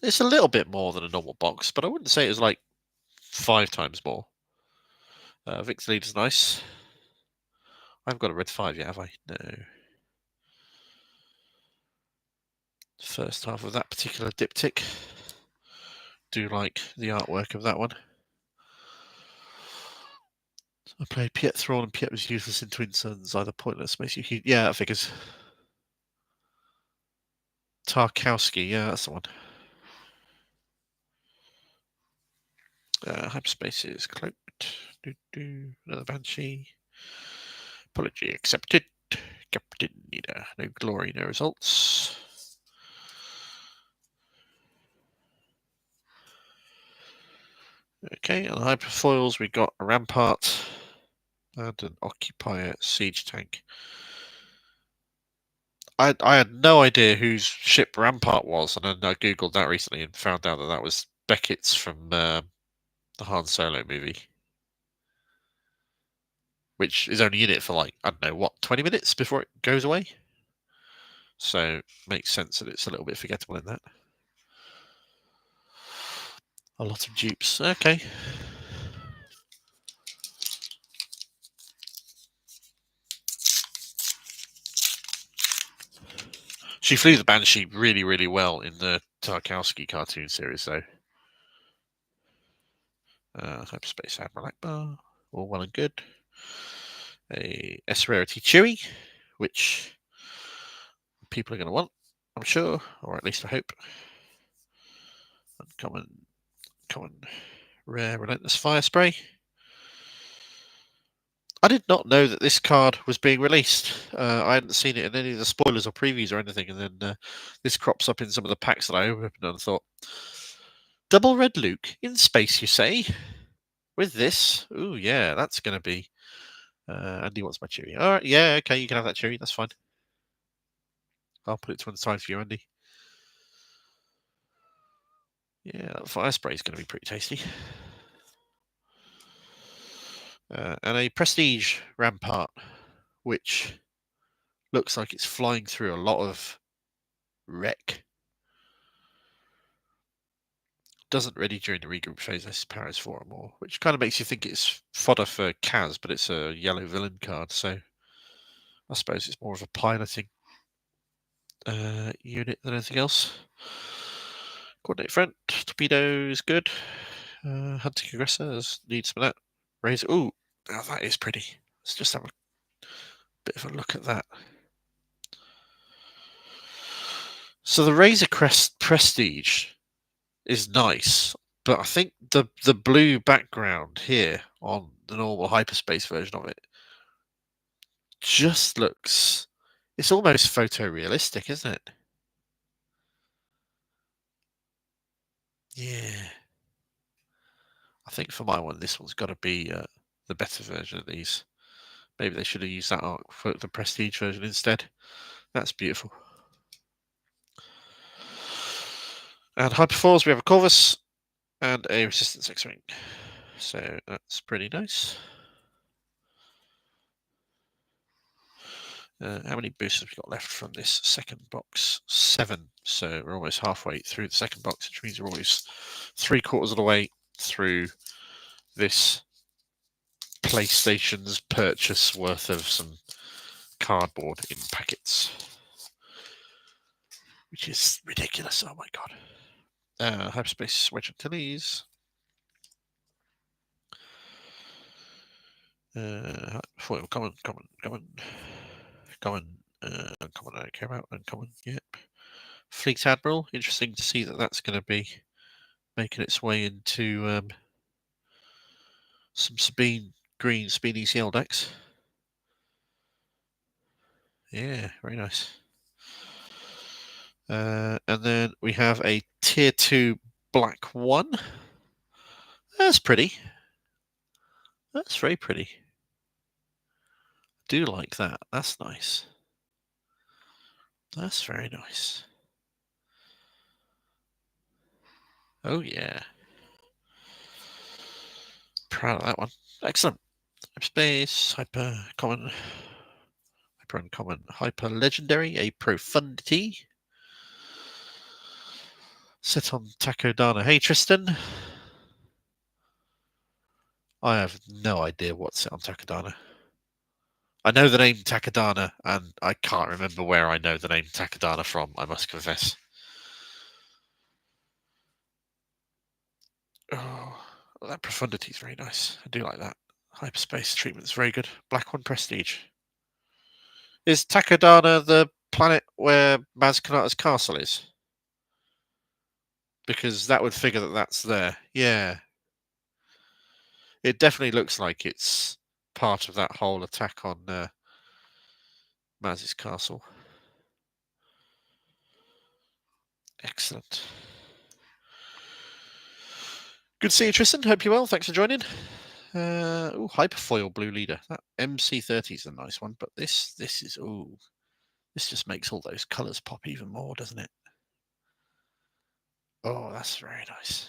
It's a little bit more than a normal box, but I wouldn't say it was like 5 times more. Victor Leader's nice. I haven't got a red 5 yet, have I? No. First half of that particular diptych. Do like the artwork of that one. I played Piet Thrawn and Piet was useless in Twin Sons, either pointless, makes you huge. Yeah, that figures. Tarkowski, yeah, that's the one. Hyperspace is cloaked. Another Banshee. Apology accepted. Captain Nina. No glory, no results. Okay, on the hyperfoils we got a Rampart and an Occupier siege tank. I had no idea whose ship Rampart was, and then I googled that recently and found out that that was Beckett's from the Han Solo movie, which is only in it for like, I don't know, what, 20 minutes before it goes away? So makes sense that it's a little bit forgettable in that. A lot of dupes. Okay. She flew the Banshee really, really well in the Tarkowski cartoon series, though. Hyperspace Admiral Akbar, all well and good. A S Rarity Chewy, which people are going to want, I'm sure, or at least I hope. Uncommon, rare, relentless fire spray. I did not know that this card was being released. I hadn't seen it in any of the spoilers or previews or anything, and then this crops up in some of the packs that I opened and thought, double red Luke in space, you say? With this? Ooh, yeah, that's going to be. Andy wants my cherry. All right, yeah, okay, you can have that cherry. That's fine. I'll put it to one side for you, Andy. Yeah, that fire spray is going to be pretty tasty. And a Prestige Rampart, which looks like it's flying through a lot of wreck. Doesn't ready during the regroup phase. This power is 4 or more, which kind of makes you think it's fodder for Kaz, but it's a yellow villain card, so I suppose it's more of a piloting unit than anything else. Coordinate front, torpedo is good. Hunting aggressors need some of that. Razor, ooh, oh, that is pretty. Let's just have a bit of a look at that. So the Razor Crest Prestige is nice, but I think the blue background here on the normal hyperspace version of it just looks, it's almost photorealistic, isn't it? Yeah. I think for my one, this one's got to be the better version of these. Maybe they should have used that art for the Prestige version instead. That's beautiful. And Hyperforce, we have a Corvus and a Resistance X-Wing. So that's pretty nice. How many boosters have we got left from this second box? 7. So we're almost halfway through the second box, which means we're always 3/4 of the way through this PlayStation's purchase worth of some cardboard in packets, which is ridiculous. Oh my god. Hyperspace Wedge Antilles. Foil, common, uncommon, I don't care about, uncommon, yep. Fleet Admiral, interesting to see that that's going to be making its way into some Sabine Green Speed ECL decks. Yeah, very nice. And then we have a Tier 2 Black 1. That's pretty. That's very pretty. I do like that. That's nice. That's very nice. Oh, yeah. Proud of that one. Excellent. Hyperspace, hyper common, hyper uncommon, hyper legendary, a profundity. Set on Takodana. Hey, Tristan. I have no idea what's set on Takodana. I know the name Takodana, and I can't remember where I know the name Takodana from, I must confess. Oh, that profundity is very nice. I do like that. Hyperspace treatment is very good. Black one prestige. Is Takodana the planet where Maz Kanata's castle is? Because that would figure that that's there. Yeah. It definitely looks like it's part of that whole attack on Maz's castle. Excellent. Good to see you, Tristan. Hope you're well. Thanks for joining. Hyperfoil blue leader. That MC30 is a nice one, but this is this just makes all those colours pop even more, doesn't it? Oh, that's very nice.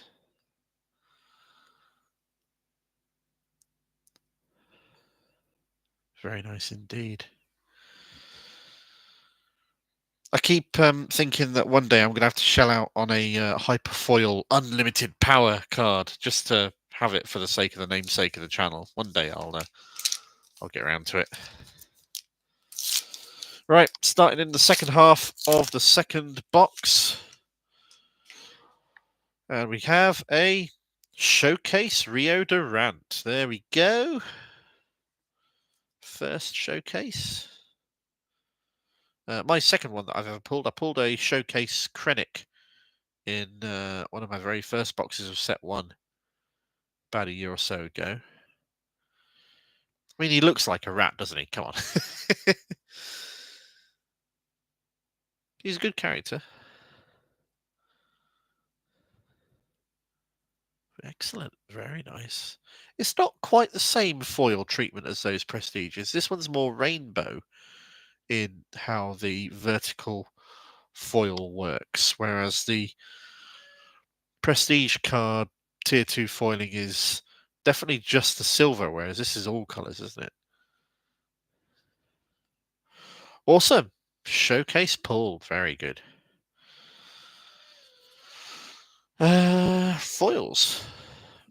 Very nice indeed. I keep thinking that one day I'm going to have to shell out on a Hyperfoil unlimited power card just to have it for the sake of the namesake of the channel. One day I'll get around to it. Right, starting in the second half of the second box. And we have a Showcase Rio Durant. There we go. First showcase. My second one that I've ever pulled, I pulled a Showcase Krennic in one of my very first boxes of set 1 about a year or so ago. I mean, he looks like a rat, doesn't he? Come on. He's a good character. Excellent. Very nice. It's not quite the same foil treatment as those Prestiges. This one's more rainbow in how the vertical foil works, whereas the Prestige card Tier 2 foiling is definitely just the silver, whereas this is all colours, isn't it? Awesome. Showcase pulled. Very good. Foils.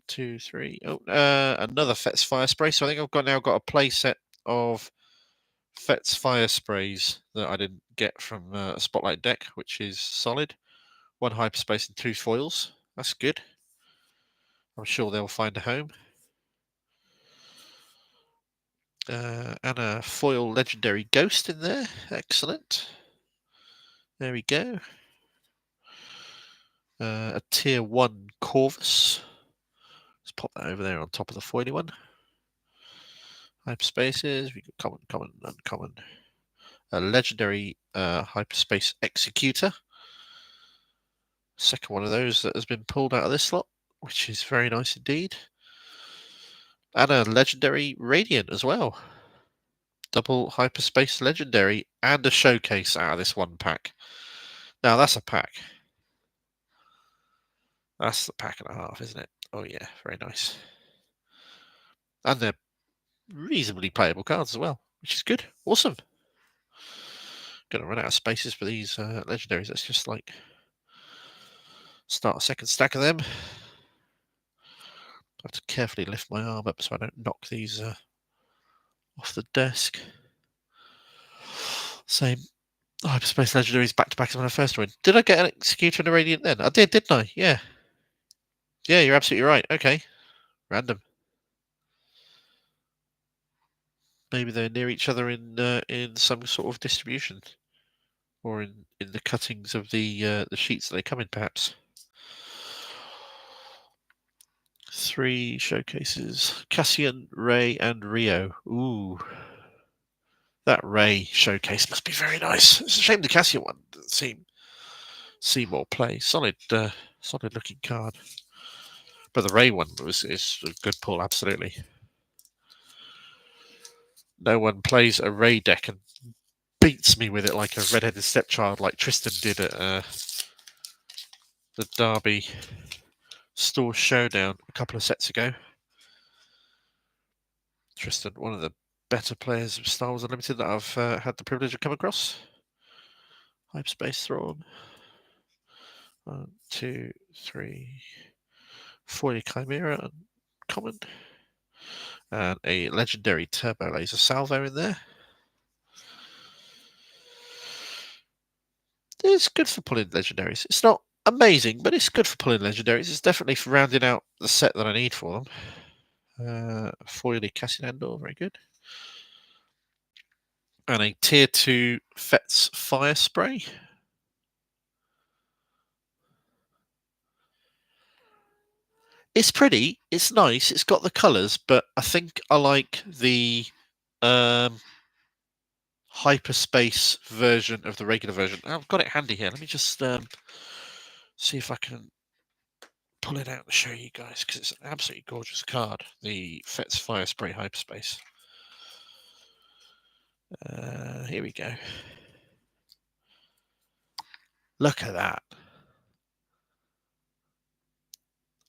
2, 3. Oh, another Fetz Fire Spray. So I think I've now got a play set of Fetz Fire Sprays that I didn't get from a Spotlight deck, which is solid. 1 Hyperspace and 2 foils. That's good. I'm sure they'll find a home. And a foil Legendary Ghost in there. Excellent. There we go. A Tier 1 Corvus. Let's pop that over there on top of the foily one. Hyperspaces. We got common, common, uncommon. A Legendary Hyperspace Executor. Second one of those that has been pulled out of this slot, which is very nice indeed. And a Legendary Radiant as well. Double Hyperspace Legendary and a Showcase out of this one pack. Now that's a pack. That's the pack and a half, isn't it? Oh yeah, very nice. And they're reasonably playable cards as well, which is good. Awesome. Gonna run out of spaces for these legendaries. Let's just like start a second stack of them. I have to carefully lift my arm up so I don't knock these off the desk. Same Hyperspace Legendaries back to back as when I first went. Did I get an Executor and a Radiant then? I did, didn't I? Yeah. Yeah, you're absolutely right. Okay. Random. Maybe they're near each other in some sort of distribution, or in the cuttings of the sheets that they come in, perhaps. 3 showcases: Cassian, Ray, and Rio. Ooh, that Ray showcase must be very nice. It's a shame the Cassian one doesn't see more play. Solid, solid looking card. But the Ray one is a good pull, absolutely. No one plays a Ray deck and beats me with it like a red-headed stepchild, like Tristan did at the Derby Store Showdown a couple of sets ago. Tristan, one of the better players of Star Wars Unlimited that I've had the privilege of come across. Hyperspace Thrawn. 1, 2, 3, foil Chimera uncommon, and a legendary turbo laser salvo in there. It's good for pulling legendaries. It's not amazing, but it's good for pulling legendaries. It's definitely for rounding out the set that I need for them. Foily Cassinandor, very good. And a tier 2 Fetz Fire Spray. It's pretty, it's nice, it's got the colours, but I think I like the hyperspace version of the regular version. I've got it handy here. Let me just see if I can pull it out and show you guys, because it's an absolutely gorgeous card, the Fetz Fire Spray Hyperspace. Here we go. Look at that.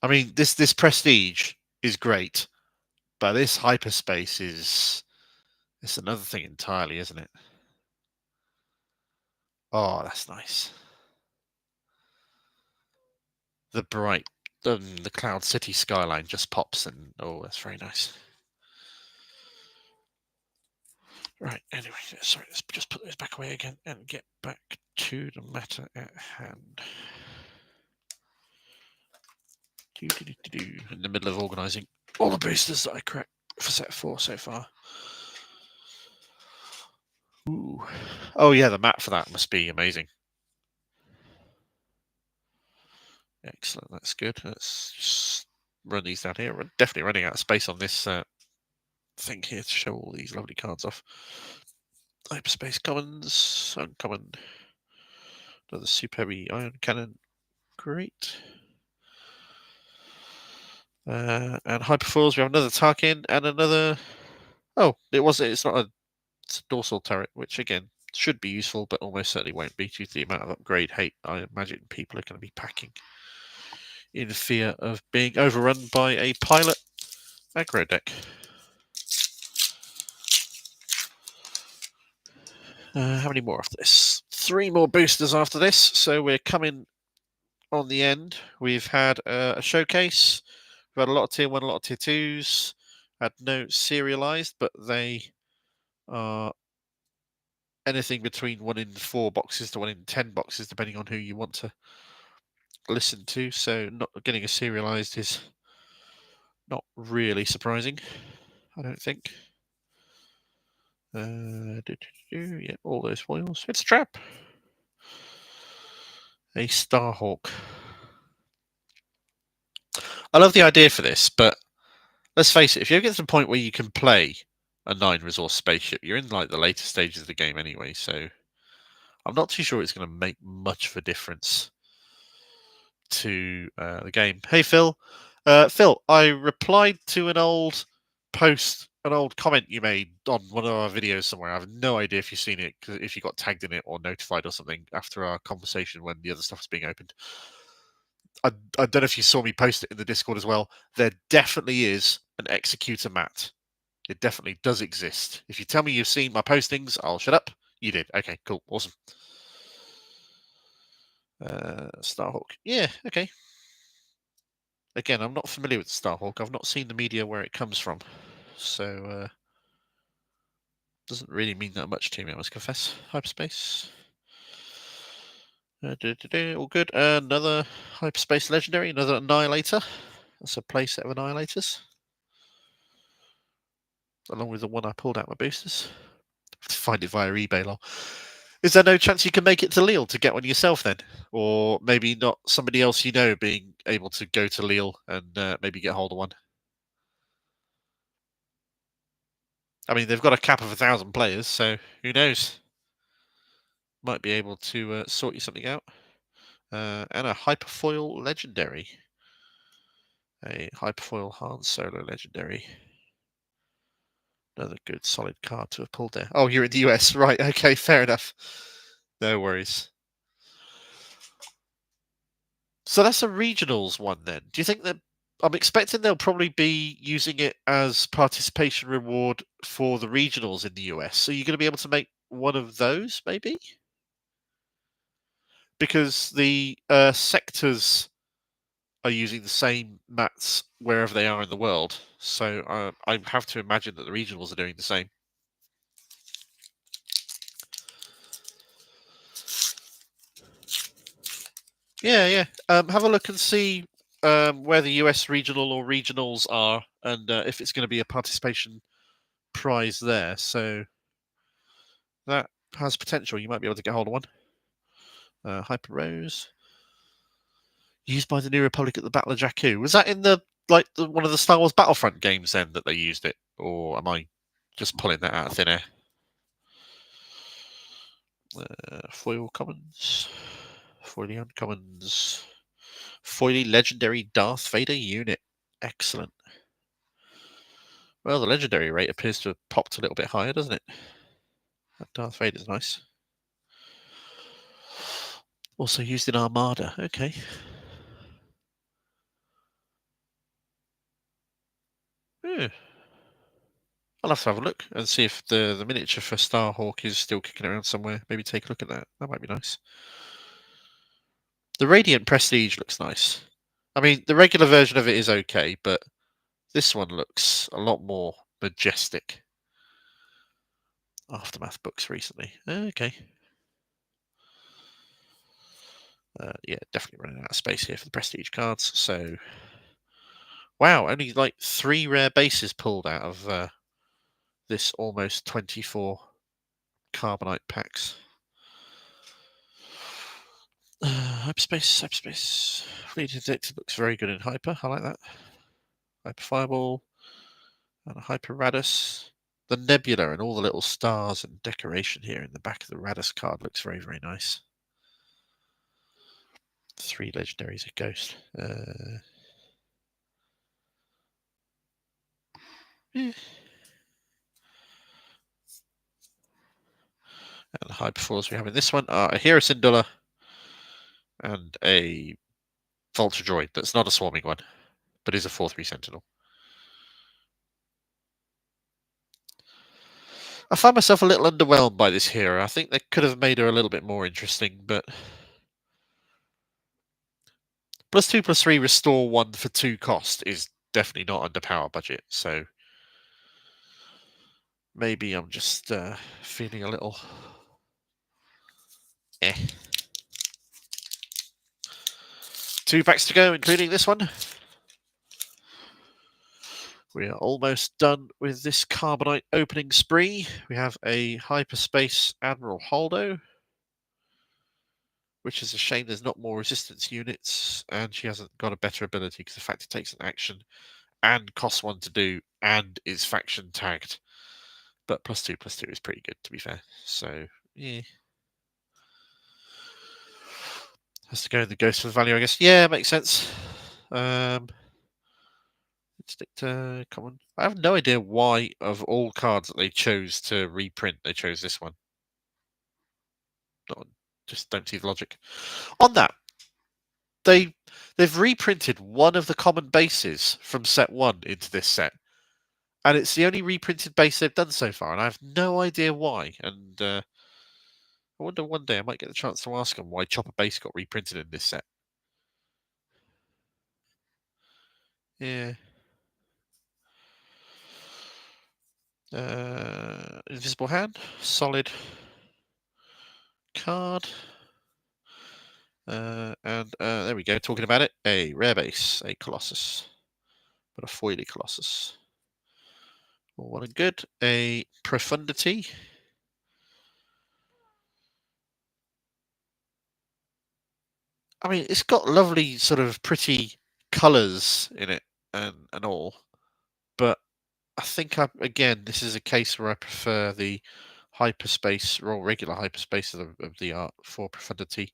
I mean, this prestige is great, but this hyperspace it's another thing entirely, isn't it? Oh, that's nice. The bright, the Cloud City skyline just pops, and oh, that's very nice. Right, anyway, sorry, let's just put this back away again and get back to the matter at hand. In the middle of organising all the boosters that I cracked for set 4 so far. Ooh. Oh yeah, the map for that must be amazing. Excellent, that's good. Let's just run these down here. We're definitely running out of space on this thing here to show all these lovely cards off. Hyperspace commons, uncommon. Another Super Heavy Ion Cannon, great. And Hyperfoils, we have another Tarkin and another. Oh, it's not it's a dorsal turret, which again should be useful, but almost certainly won't be due to the amount of upgrade hate I imagine people are going to be packing in fear of being overrun by a pilot aggro deck. How many more after this? 3 more boosters after this, so we're coming on the end. We've had a showcase. We've had a lot of tier 1, a lot of tier 2s. Had no serialized, but they are anything between 1 in 4 boxes to 1 in 10 boxes, depending on who you want to listen to. So not getting a serialized is not really surprising, I don't think. Yeah, all those foils. It's a trap. A Starhawk. I love the idea for this, but let's face it, if you get to the point where you can play a 9-resource spaceship, you're in like the later stages of the game anyway, so I'm not too sure it's going to make much of a difference to the game. Hey, Phil. Phil, I replied to an old post, an old comment you made on one of our videos somewhere. I have no idea if you've seen it, if you got tagged in it or notified or something after our conversation when the other stuff was being opened. I don't know if you saw me post it in the Discord as well. There definitely is an Executor mat. It definitely does exist. If you tell me you've seen my postings, I'll shut up. You did. Okay, cool. Awesome. Starhawk. Yeah, okay. Again, I'm not familiar with Starhawk. I've not seen the media where it comes from. So, doesn't really mean that much to me, I must confess. Hyperspace. All good. Another Hyperspace Legendary, another Annihilator. That's a playset of Annihilators. Along with the one I pulled out my boosters. Have to find it via eBay, lol. Is there no chance you can make it to Lille to get one yourself then? Or maybe not somebody else you know being able to go to Lille and maybe get hold of one? I mean, they've got a cap of 1,000 players, so who knows? Might be able to sort you something out. And a Hyperfoil Legendary. A Hyperfoil Han Solo Legendary. Another good solid card to have pulled there. Oh, you're in the US. Right, okay, fair enough. No worries. So that's a regionals one then. Do you think that I'm expecting they'll probably be using it as participation reward for the regionals in the US. So you're going to be able to make one of those, maybe? because the sectors are using the same mats wherever they are in the world. So I have to imagine that the regionals are doing the same. Yeah. Have a look and see where the US regional or regionals are, and if it's going to be a participation prize there. So that has potential. You might be able to get hold of one. Hyper Rose, used by the New Republic at the Battle of Jakku. Was that in one of the Star Wars Battlefront games then that they used it, or am I just pulling that out of thin air? Foil commons, foily uncommons, foily legendary Darth Vader unit. Excellent. Well, the legendary rate appears to have popped a little bit higher, doesn't it? That Darth Vader's nice. Also used in Armada. Okay. Yeah. I'll have to have a look and see if the miniature for Starhawk is still kicking around somewhere. Maybe take a look at that. That might be nice. The Radiant Prestige looks nice. I mean, the regular version of it is okay, but this one looks a lot more majestic. Aftermath books recently. Okay. Yeah, definitely running out of space here for the Prestige cards. So, wow, only like 3 rare bases pulled out of this almost 24 Carbonite packs. Hyperspace. Fleet Detective looks very good in Hyper. I like that. Hyper Fireball and a Hyper Radus. The Nebula and all the little stars and decoration here in the back of the Radus card looks very, very nice. 3 legendaries, a ghost. Yeah. And the Hyperforce we have in this one are a Hero Syndulla and a Vulture Droid that's not a swarming one, but is a 4/3 Sentinel. I find myself a little underwhelmed by this hero. I think they could have made her a little bit more interesting, but +2/+3 restore 1 for 2 cost is definitely not under power budget, so maybe I'm just feeling a little eh. 2 packs to go, including this one. We are almost done with this Carbonite opening spree. We have a Hyperspace Admiral Holdo, which is a shame there's not more resistance units, and she hasn't got a better ability because the fact it takes an action and costs 1 to do and is faction tagged. But +2/+2 is pretty good, to be fair. So, yeah. Has to go in the ghost for the value, I guess. Yeah, makes sense. Stick to common. I have no idea why, of all cards that they chose to reprint, they chose this one. Just don't see the logic. On that, they've reprinted one of the common bases from set 1 into this set, and it's the only reprinted base they've done so far, and I have no idea why. And I wonder one day I might get the chance to ask them why Chopper Base got reprinted in this set. Yeah. Invisible Hand, solid card. And there we go, talking about it. A rare base, a Colossus, but a foily Colossus. All well and good. A Profundity. I mean, it's got lovely sort of pretty colours in it and all, but I think again this is a case where I prefer the hyperspace or regular hyperspace of the art for Profundity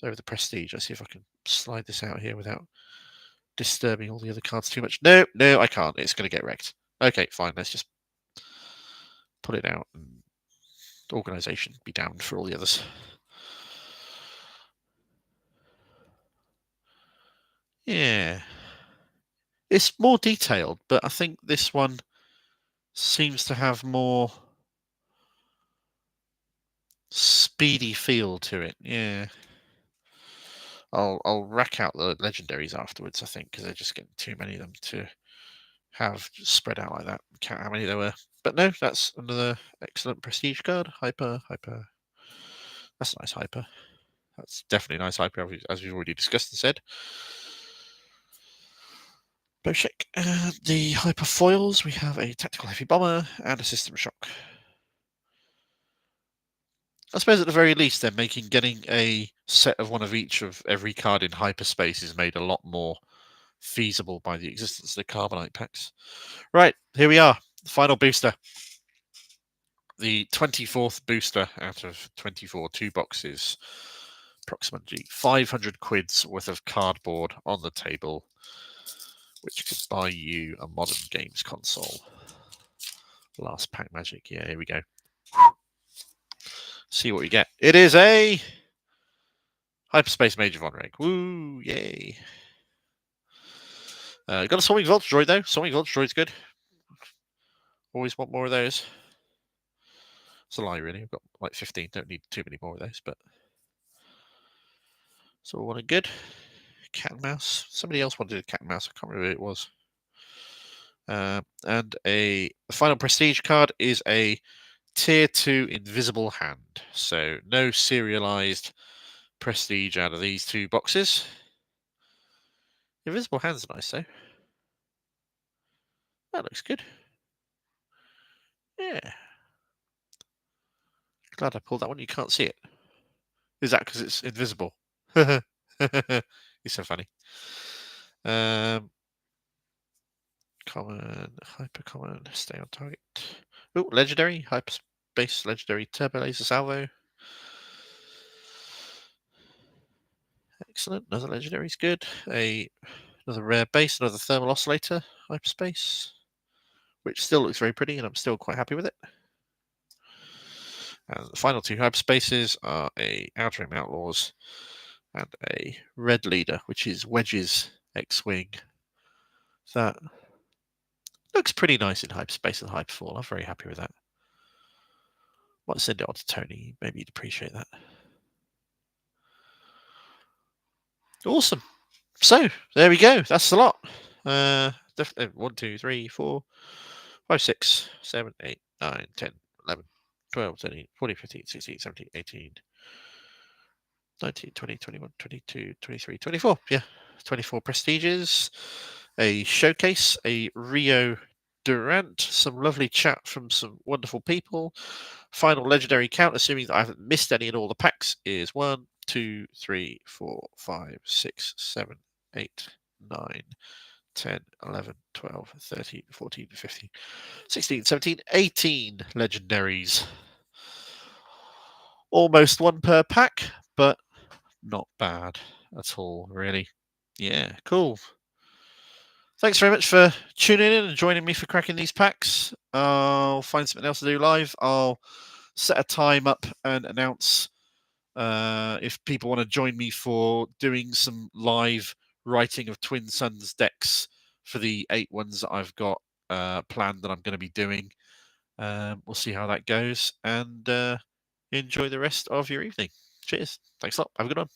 over the Prestige. Let's see if I can slide this out here without disturbing all the other cards too much. No, I can't. It's going to get wrecked. Okay, fine. Let's just pull it out and organisation be damned for all the others. Yeah. It's more detailed, but I think this one seems to have more speedy feel to it. Yeah. I'll rack out the legendaries afterwards, I think, because they're just getting too many of them to have spread out like that. Count how many there were. But no, that's another excellent prestige card. Hyper. That's a nice hyper. That's definitely a nice hyper, as we've already discussed and said. Boshek. And the hyper foils, we have a tactical heavy bomber and a system shock. I suppose at the very least, they're getting a set of one of each of every card in hyperspace is made a lot more feasible by the existence of the Carbonite packs. Right, here we are, the final booster. The 24th booster out of 24, 2 boxes. Approximately 500 quid's worth of cardboard on the table, which could buy you a modern games console. Last pack magic. Yeah, here we go. See what we get. It is a Hyperspace Mage of Vonreg. Woo, yay. Got a Swarming Voltage Droid, though. Swarming Voltage Droid's good. Always want more of those. It's a lie, really. I've got like 15. Don't need too many more of those, but it's all one and good. Cat and mouse. Somebody else wanted a cat and mouse. I can't remember who it was. And the final prestige card is a Tier 2 Invisible Hand. So no serialized prestige out of these 2 boxes. Invisible Hand's nice, though. That looks good. Yeah. Glad I pulled that one. You can't see it. Is that because it's invisible? You're so funny. Common, hyper common, stay on target. Oh, legendary, hyperspace legendary turbo laser salvo. Excellent. Another legendary is good. Another rare base, another thermal oscillator, hyperspace, which still looks very pretty, and I'm still quite happy with it. And the final 2 hyperspaces are a Outer Rim Outlaws and a red leader, which is Wedge's X-Wing. That looks pretty nice in hyperspace and hyperfall. I'm very happy with that. Might send it on to Tony. Maybe he'd appreciate that. Awesome. So there we go. That's a lot. 1, 2, 3, 4, 5, 6, 7, 8, 9, 10, 11, 12, 13, 14, 15, 16, 17, 18, 19, 20, 21, 22, 23, 24. Yeah, 24 prestiges, a showcase, a Rio Durant, some lovely chat from some wonderful people. Final legendary count, assuming that I haven't missed any in all the packs, is 1, 2, 3, 4, 5, 6, 7, 8, 9, 10, 11, 12, 13, 14, 15, 16, 17, 18 legendaries. Almost 1 per pack, but not bad at all, really. Yeah, cool. Thanks very much for tuning in and joining me for cracking these packs. I'll find something else to do live. I'll set a time up and announce if people want to join me for doing some live writing of Twin Suns decks for the 8 ones that I've got planned that I'm going to be doing. We'll see how that goes, and enjoy the rest of your evening. Cheers. Thanks a lot. Have a good one.